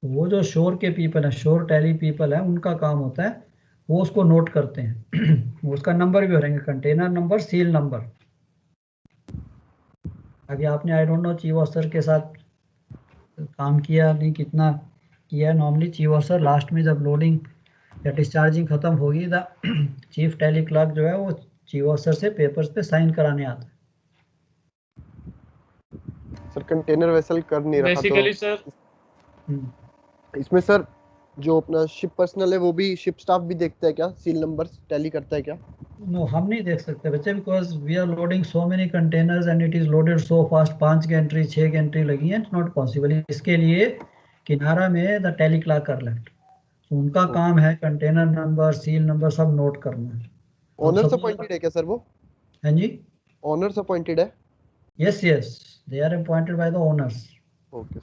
तो वो जो शोर के पीपल है, शोर टैली पीपल है, उनका काम होता है वो उसको नोट करते हैं. वो उसका नंबर भी हो रहेंगे, कंटेनर नंबर, सील नंबर. अभी आपने आई डोंट नो चीफ ऑफिसर के साथ काम किया नहीं, कितना किया. नॉर्मली चीफ ऑफिसर लास्ट में जब लोडिंग या डिस्चार्जिंग खत्म होगी द चीफ टैली क्लर्क जो है वो चीफ ऑफिसर से पेपर्स पे साइन कराने आता है. सर कंटेनर वेसल कर नहीं रहा बेसिकली तो सर इसमें सर जो अपना शिप पर्सनल है वो भी शिप स्टाफ भी देखता है क्या, सील नंबर टैली करता है क्या? नो, हम नहीं देख सकते बच्चे, because we are loading so many containers and it is loaded so fast. 5 की एंट्री 6 की एंट्री लगी है, इट्स नॉट पॉसिबल. इसके लिए किनारा में द टैली क्लर्क कर लेफ्ट, उनका काम है कंटेनर नंबर, सील नंबर सब नोट करना है. ओनर्स अपॉइंटेड है क्या सर वो? हाँ जी, ओनर्स अपॉइंटेड है? Yes yes, they are appointed by the owners. Okay.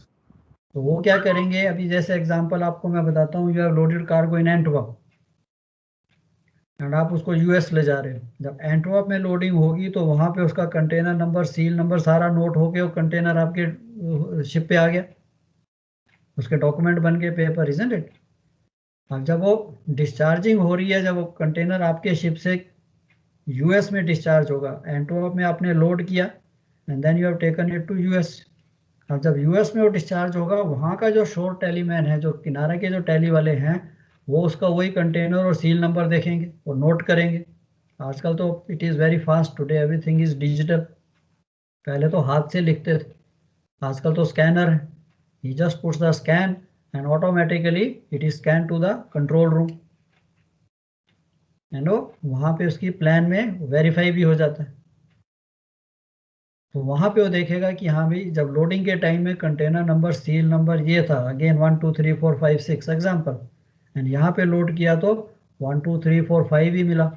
तो वो क्या करेंगे, अभी जैसे एग्जांपल आपको मैं बताता हूँ, you have loaded cargo in Antwerp. And आप उसको यूएस ले जा रहे हो। जब एंटवर्प में लोडिंग होगी तो वहां पे उसका कंटेनर नंबर, सील नंबर सारा नोट होके वो कंटेनर आपके शिप पे आ गया, उसके डॉक्यूमेंट बन के पेपर, इजंट इट। अब जब वो डिस्चार्जिंग हो रही है, जब वो कंटेनर आपके शिप से यूएस में डिस्चार्ज होगा, एंटवर्प में आपने लोड किया and then you have taken it to US. अब जब यूएस में वो डिस्चार्ज होगा, वहाँ का जो शोर टेलीमैन है, जो किनारे के जो टैली वाले हैं, वो उसका वही कंटेनर और सील नंबर देखेंगे और नोट करेंगे। आजकल तो it is very fast, today everything is digital. पहले तो हाथ से लिखते थे, आजकल तो स्कैनर है। He just puts the scan and automatically it is scan to the control room and वहाँ पे उसकी प्लान में वेरीफाई भी हो जाता है। तो वहाँ पे वो देखेगा कि हाँ भाई, जब लोडिंग के टाइम में कंटेनर नंबर, सील नंबर ये था, अगेन 1 2 3 4 5 6 एग्जाम्पल, एंड यहाँ पे लोड किया तो 1 2 3 4 5 ही मिला,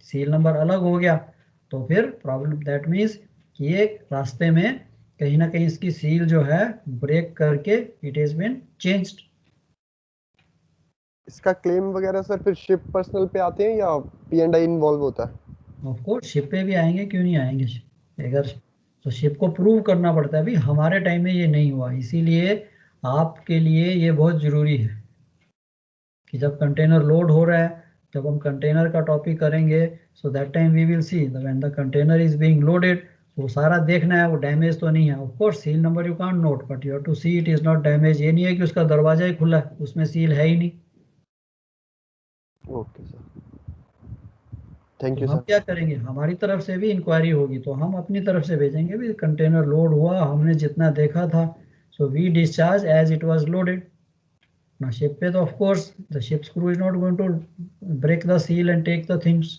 सील नंबर अलग हो गया, तो फिर प्रॉब्लम, दैट मीन्स कि ये रास्ते में कहीं ना कहीं इसकी सील जो है ब्रेक करके इट इज बीन चेंज्ड। इसका क्लेम वगैरह सर फिर शिप पर्सनल पे आते हैं या P&I इन्वॉल्व होता है? ऑफ कोर्स शिप पे भी आएंगे, क्यों नहीं आएंगे। अगर तो शिप को प्रूव करना पड़ता है, भाई हमारे टाइम में ये नहीं हुआ, इसीलिए आपके लिए ये बहुत ज़रूरी है कि जब कंटेनर लोड हो रहा है, जब हम कंटेनर का टॉपिक करेंगे, so that time we will see when the container is being loaded, वो सारा देखना है वो डैमेज तो नहीं है। Of course seal number you can't note, but you have to see it is not damage. ये नहीं है कि उसका दरवाजा ही खुला है, उसमें सील है ही नहीं। ओके सर, थैंक तो यू हम सर। क्या करेंगे, हमारी तरफ से भी इंक्वायरी होगी तो हम अपनी तरफ से भेजेंगे, भी कंटेनर लोड हुआ, हमने जितना देखा था, so we discharge as it was loaded ना। शिप पे तो of course the ships crew is not going to break the seal and take the things,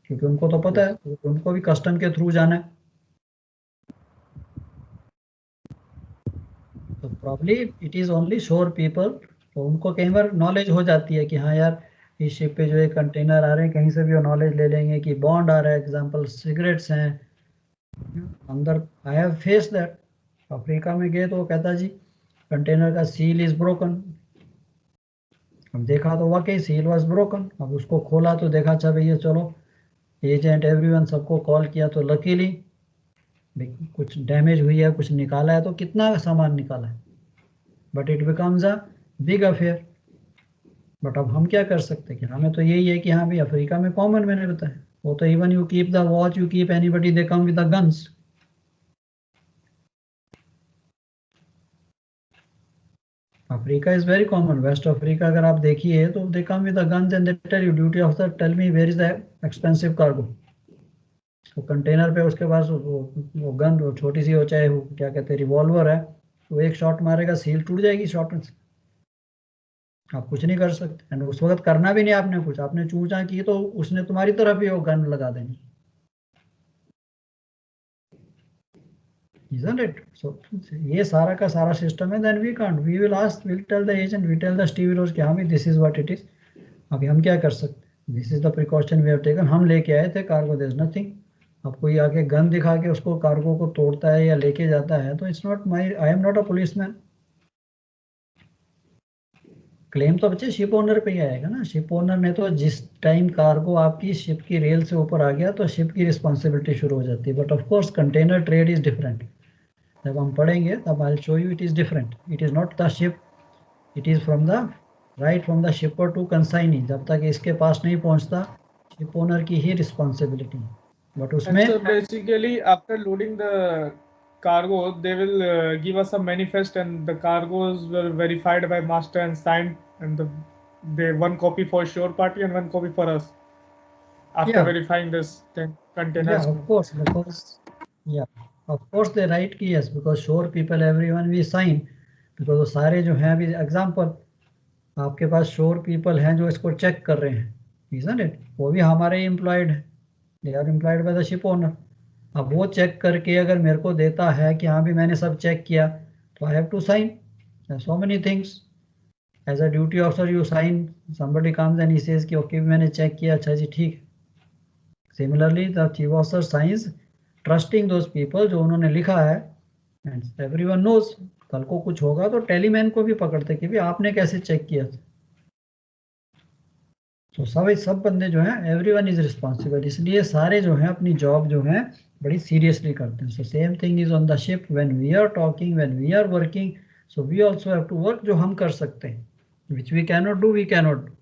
क्योंकि उनको तो पता है उनको भी कस्टम के थ्रू जाना है। तो probably it is only sure people, तो उनको कई बार नॉलेज हो जाती है कि हाँ यार, इस शिप पे जो है कंटेनर आ रहे हैं, कहीं से भी वो नॉलेज ले लेंगे कि बॉन्ड आ रहा है, एग्जांपल सिगरेट्स हैं अंदर। I have face that. Africa में गए तो वो कहता जी कंटेनर का सील इज ब्रोकन। हम देखा तो वाकई सील वाज ब्रोकन। अब उसको खोला तो देखा, अच्छा भैया चलो एजेंट एवरीवन सबको कॉल किया, तो लकीली कुछ डैमेज हुई है, कुछ निकाला है, तो कितना सामान निकाला है, but it becomes a big affair. But अब हम क्या कर सकते हैं कि हमें तो यही है कि हाँ भाई अफ्रीका में कॉमन, मैंने बताया वो तो even you keep the watch, you keep anybody, they come with the guns. Africa is very common, west Africa अगर आप देखिए तो they come with the guns and they tell you duty officer tell me where is the expensive cargo. तो container पे उसके पास वो gun, वो छोटी सी हो चाहे वो क्या कहते हैं रिवॉल्वर है, वो एक शॉट मारेगा सील टूट जाएगी शॉट में से, आप कुछ नहीं कर सकते। एंड उस वक्त करना भी नहीं आपने कुछ, आपने चूचा की तो उसने तुम्हारी तरफ ही वो गन लगा देनी, isn't it? So ये सारा का सारा सिस्टम है। Then we can't, we will ask, will tell the agent, we tell the stevedores कि हाँ भाई this is what it is. अभी हम क्या कर सकते हैं, this is the precaution we have taken. हम लेके आए थे कार्गो, देयर इज नथिंग। अब कोई आके गन दिखा के उसको कार्गो को तोड़ता है या लेके जाता है, तो it's not my, I am not a policeman. Claim तो बच्चे शिप ओनर पे ही आएगा ना। शिप ओनर ने तो जिस टाइम कार्गो आपकी शिप की रेल से ऊपर आ गया तो शिप की रिस्पॉन्सिबिलिटी शुरू हो जाती है। But of course container trade is different, जब हम पढ़ेंगे तब I will show you it is different. It is not the ship, it is from the right from the shipper to consignee, जब तक इसके पास नहीं पहुंचता शिप ओनर की ही रिस्पॉन्सिबिलिटी। बट उसमें And so basically after loading the cargo they will give us a manifest and the cargoes were verified by master and signed, and they one copy for shore party and one copy for us after Yeah. verifying this containers. Yeah, of course, because yeah, of course they write कि yes, because shore people everyone we sign, because वो सारे जो हैं, अभी example आपके पास शोर people हैं जो इसको चेक कर रहे हैं, isn't it? वो भी हमारे एम्प्लॉयड है, they are employed by the ship owner. अब वो चेक करके अगर मेरे को देता है कि हाँ भी मैंने सब चेक किया, तो I have to sign so many things as a duty officer. You sign, somebody comes and he says कि ओके मैंने चेक किया, अच्छा जी ठीक है। Similarly the chief officer signs trusting those people जो उन्होंने लिखा है, एंड एवरीवन नोज। कल को कुछ होगा तो टेलीमैन को भी पकड़ते कि भी आपने कैसे चेक किया था। तो सब बंदे जो हैं एवरीवन इज रिस्पॉन्सिबल, इसलिए सारे जो हैं अपनी जॉब जो है बड़ी सीरियसली करते हैं. So same thing is on the ship, when we are talking, when we are working, so we also have to work. जो हम कर सकते हैं, which we can not do, we can not do.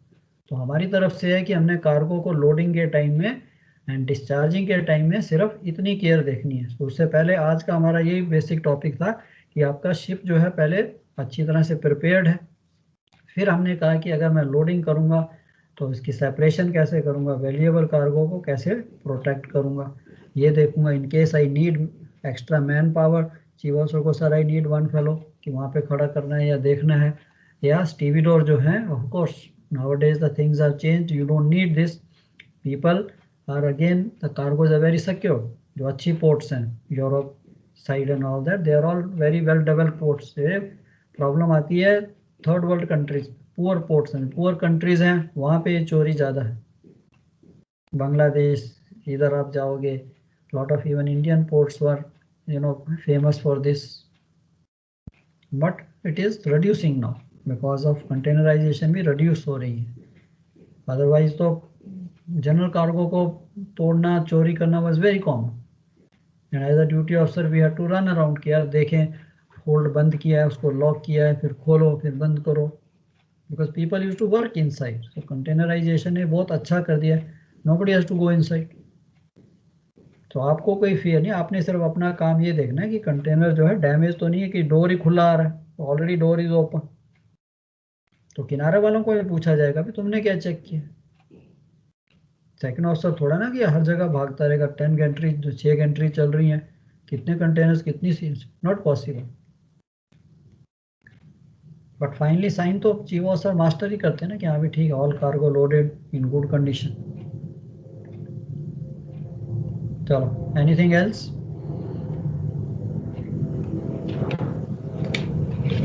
तो हमारी तरफ से है कि हमने कार्गो को लोडिंग के टाइम में एंड डिस्चार्जिंग के टाइम में सिर्फ इतनी केयर देखनी है. तो उससे पहले आज का हमारा यही बेसिक टॉपिक था कि आपका शिप जो है पहले अच्छी तरह से प्रिपेयर्ड है. फिर हमने कहा कि अगर मैं लोडिंग करूंगा तो इसकी सेपरेशन कैसे करूंगा, वैल्यूएबल कार्गो को कैसे प्रोटेक्ट करूंगा, ये देखूंगा. In case I need extra manpower, chief officer को sir I need one fellow कि वहाँ पे खड़ा करना है या देखना है, या स्टीविडोर जो है. Of course nowadays the things have changed, you don't need this. People are again, the cargoes are very secure. जो अच्छी ports हैं Europe side and all that, they are all very well developed ports. Problem आती है third world countries, poor ports हैं, poor countries हैं, वहाँ पे चोरी ज़्यादा है. बांग्लादेश इधर आप जाओगे, lot of even Indian ports were famous for this, but it is reducing now because of containerisation भी रिड्यूस हो रही है. अदरवाइज तो जनरल कार्गो को तोड़ना, चोरी करना was very common. And as a duty officer we have to run around कि यार देखें होल्ड बंद किया है, उसको लॉक किया है, फिर खोलो, फिर बंद करो, because people use to work inside. So containerisation ने बहुत अच्छा कर दिया, nobody has to go inside. तो आपको कोई फियर नहीं, आपने सिर्फ अपना काम ये देखना है कि कंटेनर जो है डैमेज तो नहीं है, कि डोर ही खुला आ रहा है, ऑलरेडी डोर इज ओपन. तो किनारे वालों को ये पूछा जाएगा कि तुमने क्या चेक किया. सेकंड ऑफिसर थोड़ा ना कि हर जगह भागता रहेगा, 10 गैंट्री जो 6 गैंट्री चल रही हैं, कितने कंटेनर्स, कितनी seals, not possible. But finally sign तो चीफ ऑफिसर मास्टर ही करते हैं ना कि हाँ भी ठीक है, all cargo loaded in good condition. चलो, एनीथिंग एल्स?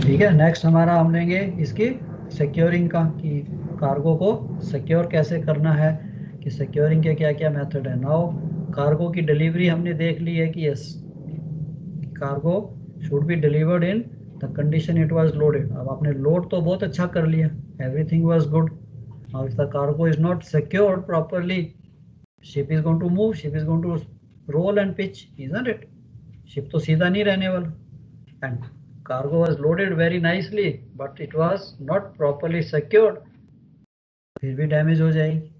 ठीक है, नेक्स्ट हमारा हम लेंगे इसकी सिक्योरिंग का, कि कार्गो को सिक्योर कैसे करना है, कि सिक्योरिंग के क्या क्या मेथड है. नाउ कार्गो की डिलीवरी हमने देख ली है कि yes, cargo should be delivered in the condition it was loaded. अब आपने लोड तो बहुत अच्छा कर लिया, everything was good. Now if the cargo is not secured properly, ship is going to move, ship is going to roll and pitch, isn't it? Ship तो सीधा नहीं रहने वाला. And cargo was loaded very nicely but it was not properly secured, फिर भी damage हो जाएगी.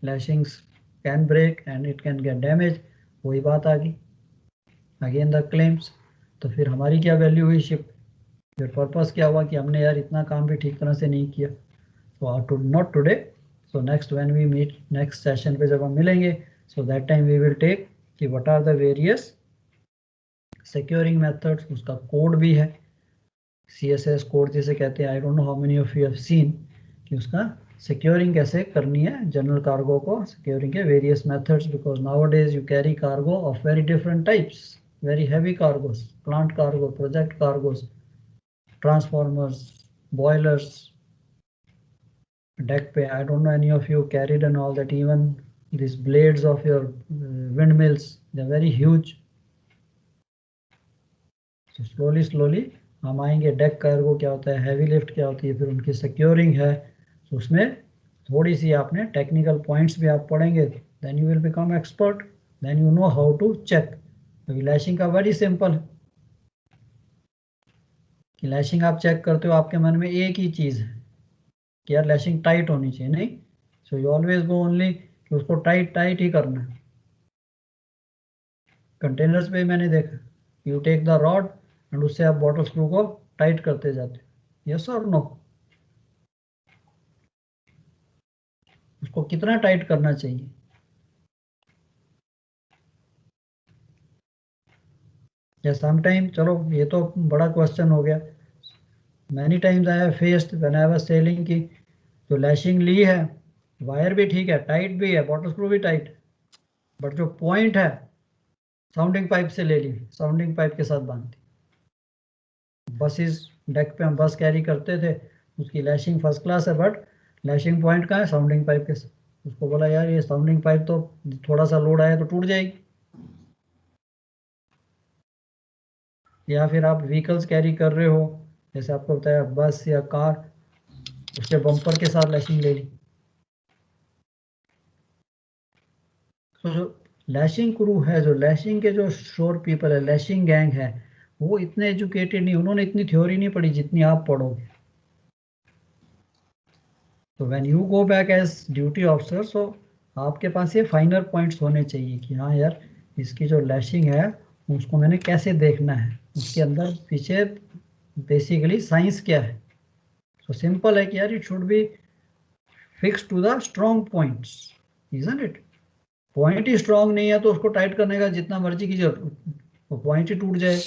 Lashings can break and it can get damage. वही बात आ गई अगेन द क्लेम्स. तो फिर हमारी क्या वैल्यू हुई शिप, फिर पर्पस क्या हुआ कि हमने यार इतना काम भी ठीक तरह से नहीं किया. So not today, so next when we meet, next session पे जब हम मिलेंगे, so that time we will take कि what are the various securing methods. उसका कोड भी है, CSS कोड जिसे कहते हैं. I don't know how many of you have seen कि उसका सिक्योरिंग कैसे करनी है, जनरल कार्गो को सिक्योरिंग के various methods. Because nowadays you carry cargo of very different types, very heavy cargos, plant cargo, project cargos, transformers, boilers, deck पे. I don't know any of you carried and all that. Even this blades of your wind mills, they are very huge. तो slowly हम आएंगे. Deck cargo क्या होता है, heavy lift क्या होती है, फिर उनकी सिक्योरिंग है. तो उसमें थोड़ी सी आपने टेक्निकल पॉइंट्स भी आप पढ़ेंगे, then you will become expert, then you know how to check. अभी लैशिंग का वेरी सिंपल है कि लैशिंग आप चेक करते हो, आपके मन में एक ही चीज़ है कि यार लैशिंग टाइट होनी चाहिए, नहीं. So you always go only कि उसको टाइट ही करना है. कंटेनर्स पे मैंने देखा, you take the rod and उससे आप बॉटल स्क्रू को टाइट करते जाते हो. यस और नो? उसको कितना टाइट करना चाहिए? या समटाइम, चलो ये तो बड़ा क्वेश्चन हो गया. Many times I have faced when I was selling की जो लैशिंग ली है, वायर भी ठीक है, टाइट भी है, बॉटल स्क्रू भी टाइट, बट जो पॉइंट है साउंडिंग पाइप से ले ली, साउंडिंग पाइप के साथ बांधती. बसेस डेक पे हम बस कैरी करते थे, उसकी लैशिंग फर्स्ट क्लास है, बट लैशिंग पॉइंट कहाँ है, साउंडिंग पाइप के साथ. उसको बोला यार ये साउंडिंग पाइप तो थोड़ा सा लोड आया तो टूट जाएगी. या फिर आप व्हीकल्स कैरी कर रहे हो, जैसे आपको बताया बस या कार, उसके बम्पर के साथ लैशिंग ले ली, तो जो लैशिंग क्रू है, जो लैशिंग के जो शोर पीपल है, लैशिंग गैंग है, वो इतने एजुकेटेड नहीं, उन्होंने इतनी थ्योरी नहीं पढ़ी जितनी आप पढ़ोगे। तो when you go back as duty officer, so आपके पास ये फाइनर पॉइंट्स होने चाहिए कि हाँ यार, इसकी जो लैशिंग है उसको मैंने कैसे देखना है, उसके अंदर पीछे बेसिकली साइंस क्या है। तो सिंपल है कि यार it should be fix to the strong points, isn't it. Point ही स्ट्रॉन्ग नहीं है तो उसको टाइट करने का जितना मर्जी कीजिए, वो पॉइंट ही टूट जाए।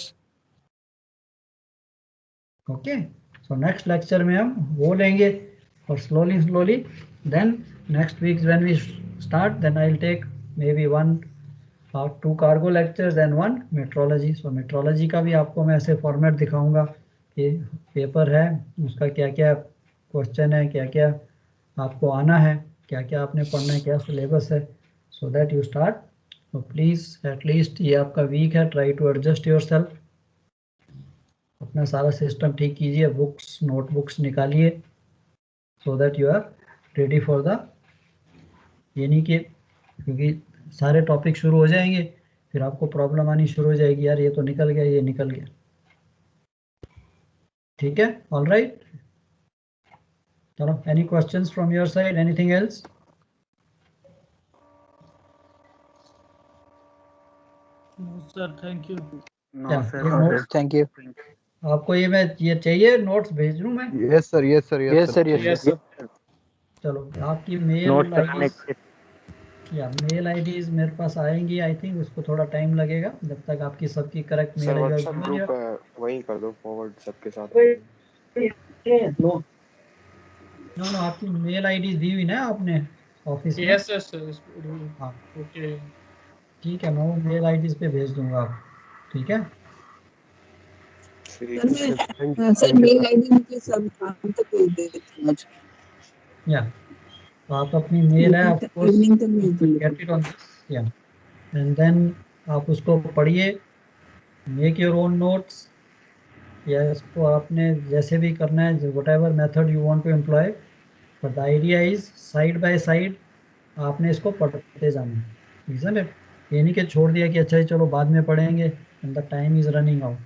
ओके, सो नेक्स्ट लेक्चर में हम वो लेंगे, और slowly then next week when we start, then I'll take maybe 1 or 2 cargo lectures and 1 metrology. So metrology का भी आपको मैं ऐसे फॉर्मेट दिखाऊंगा कि पेपर है, उसका क्या क्या क्वेश्चन है, क्या क्या आपको आना है, क्या क्या आपने पढ़ना है, क्या सिलेबस है, so that you start. So please at least ये आपका वीक है, try to adjust yourself, अपना सारा सिस्टम ठीक कीजिए, बुक्स नोटबुक्स निकालिए, so that you are ready for the, ये नहीं कि क्योंकि सारे टॉपिक शुरू हो जाएंगे फिर आपको प्रॉब्लम आनी शुरू हो जाएगी, यार ये तो निकल गया, ये निकल गया। ठीक है, ऑल राइट, चलो, any questions from your side, anything else? Sir thank you. No, sir. Thank you. आपको ये चाहिए नोट्स भेज दूं मैं? Yes, sir. Yes, sir. Yes, sir. Yes sir. चलो, आपकी मेल नोट आईडी या मेल आईडीज मेरे पास आएंगी, आई थिंक उसको थोड़ा टाइम लगेगा, जब तक आपकी सबकी correct mail sir ID WhatsApp group है, वही कर दो फॉरवर्ड सबके साथ। नो, आपकी मेल आईडी दी हुई ना आपने ऑफिस में? Yes yes sir. हाँ ओके। ठीक है, मैं वो मेल आईडीज पे भेज दूंगा आप, ठीक है? ठीक है सर। Thank you, mail sir. ID मुझे सब काम तक भेज देती आज, या तो आप अपनी मेल है, ऑफ कोर्स इवनिंग तक भेज दूंगी। गेट इट ऑन दिस, या एंड देन आप उसको पढ़िए, मेक योर ओन नोट्स, या इसको आपने जैसे भी करना है, whatever method you want to employ, but the idea is side by side आपने इसको पढ़ते जाना है, रीजन है। ये नहीं कि छोड़ दिया कि अच्छा ही चलो बाद में पढ़ेंगे, and the time is running out.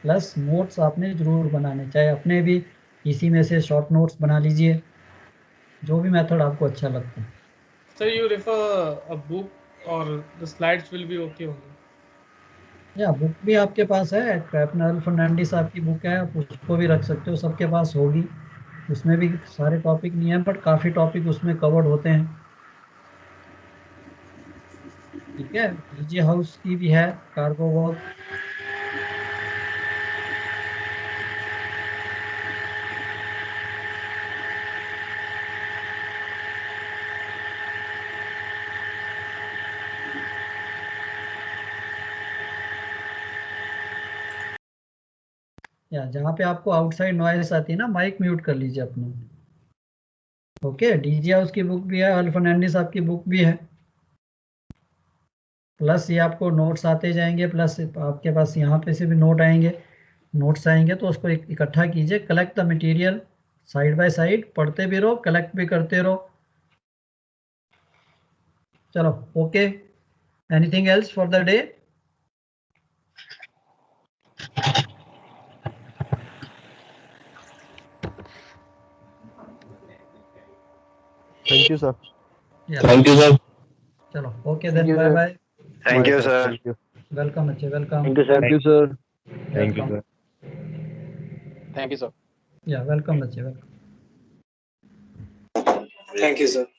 Plus notes आपने जरूर बनाने, चाहे अपने भी इसी में से शॉर्ट नोट्स बना लीजिए, जो भी मेथड आपको अच्छा लगता है। Sir you refer a book और the slides will be okay only. या बुक भी आपके पास है, कैप्टन फर्नांडिस साहब की बुक है, आप उसको भी रख सकते हो, सबके पास होगी। उसमें भी सारे टॉपिक नहीं है, बट काफ़ी टॉपिक उसमें कवर्ड होते हैं। ठीक है, डीजे हाउस की भी है, कार्गो वर्क। या जहाँ पे आपको आउटसाइड नॉइस आती है ना, माइक म्यूट कर लीजिए अपना। ओके, डीजे हाउस की बुक भी है, अल फर्नांडिस साहब की बुक भी है। प्लस ये आपको नोट्स आते जाएंगे, प्लस आपके पास यहाँ पे से भी नोट्स आएंगे, तो उसको इकट्ठा कीजिए, collect the material, side by side पढ़ते भी रहो, कलेक्ट भी करते रहो। चलो, okay, anything else for the day? Thank you, sir. Thank you sir. चलो, okay Thank then, you, bye sir. Bye, thank you sir. Thank you. Welcome बच्चे, welcome, thank you sir. Thank you, sir. Thank you, sir. Thank you sir. या welcome बच्चे, welcome. Thank you sir.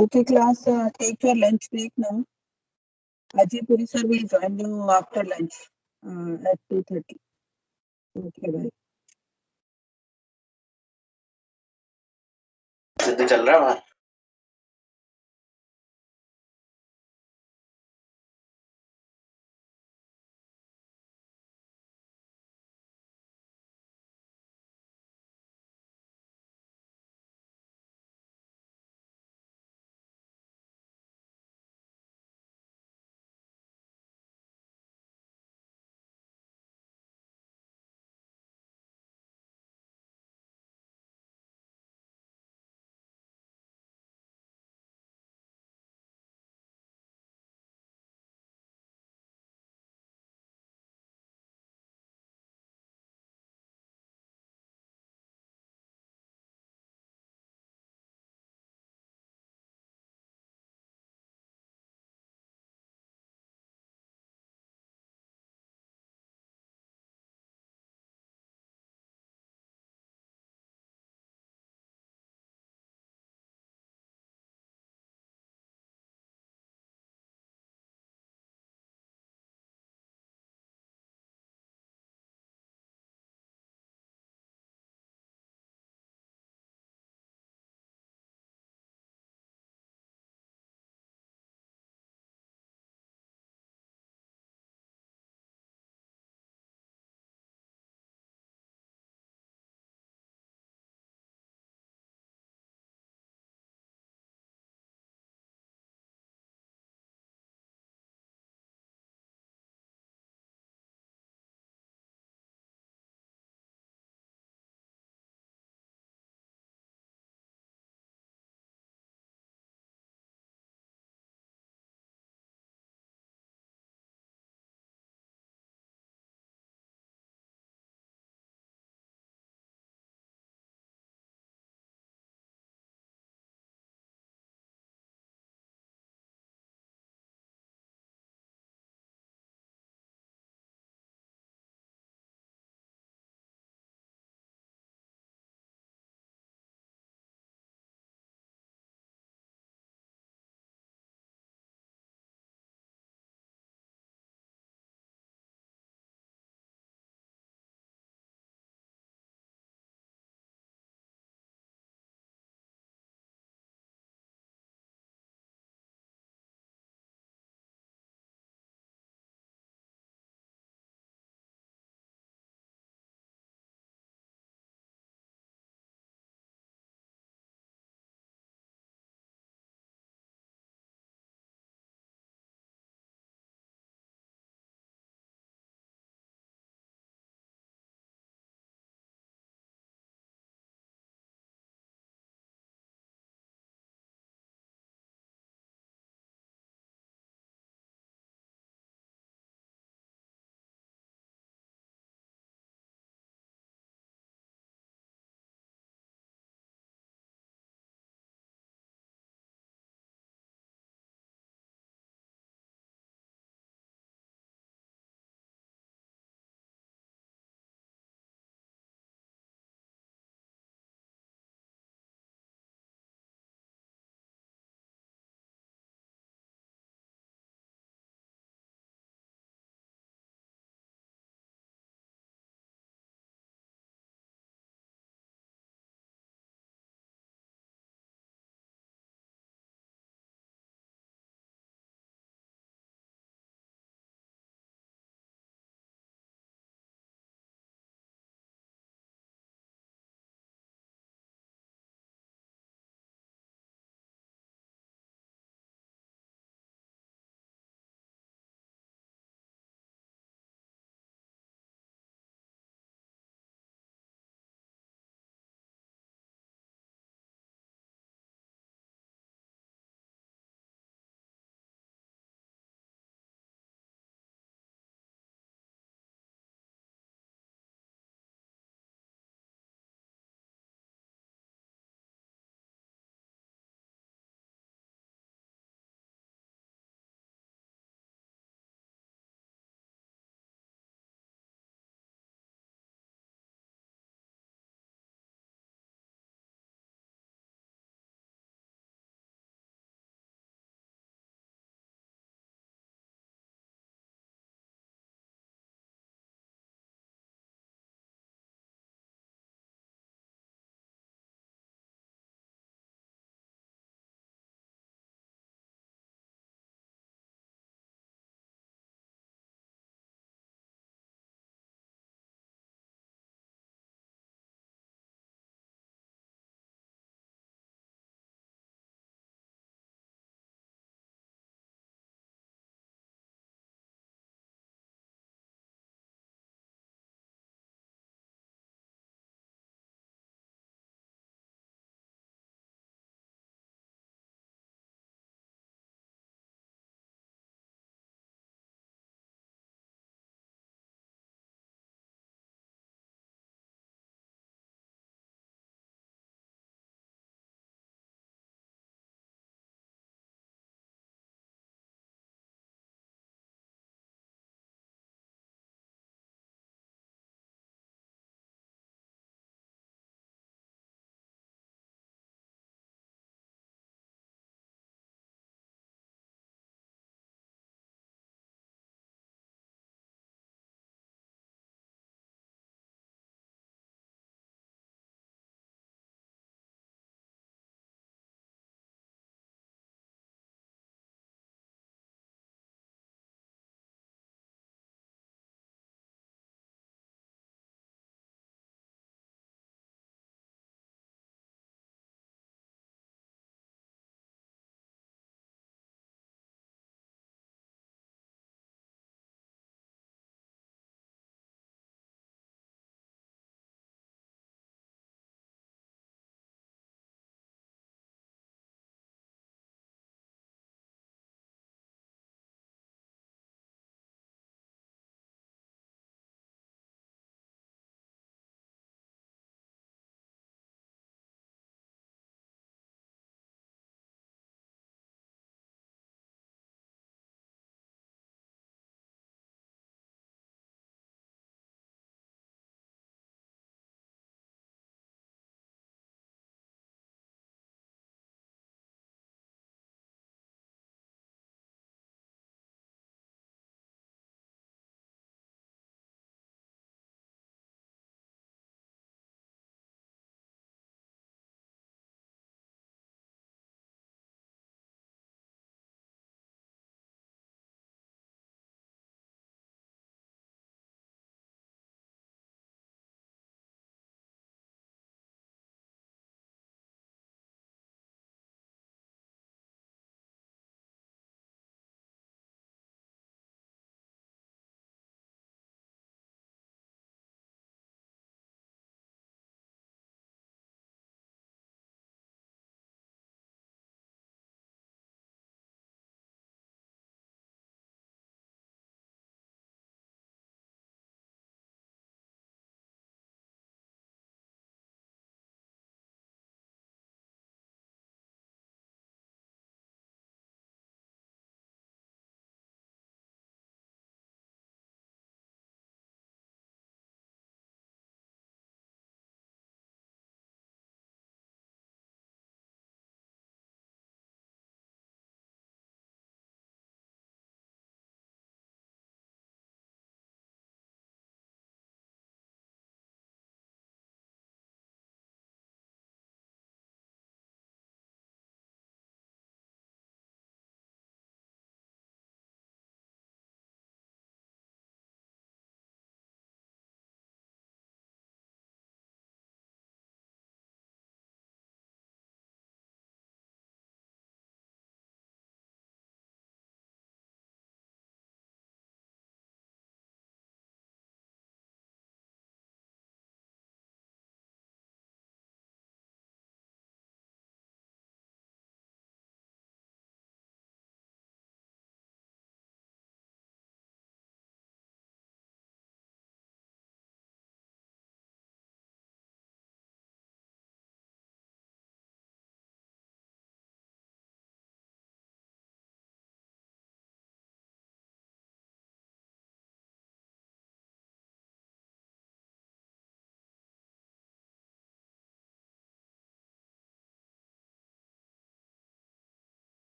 Okay, class, take your lunch break now. Ajay Puri sir will join you after lunch at 2:30. Okay, bye. चल रहा है वहाँ।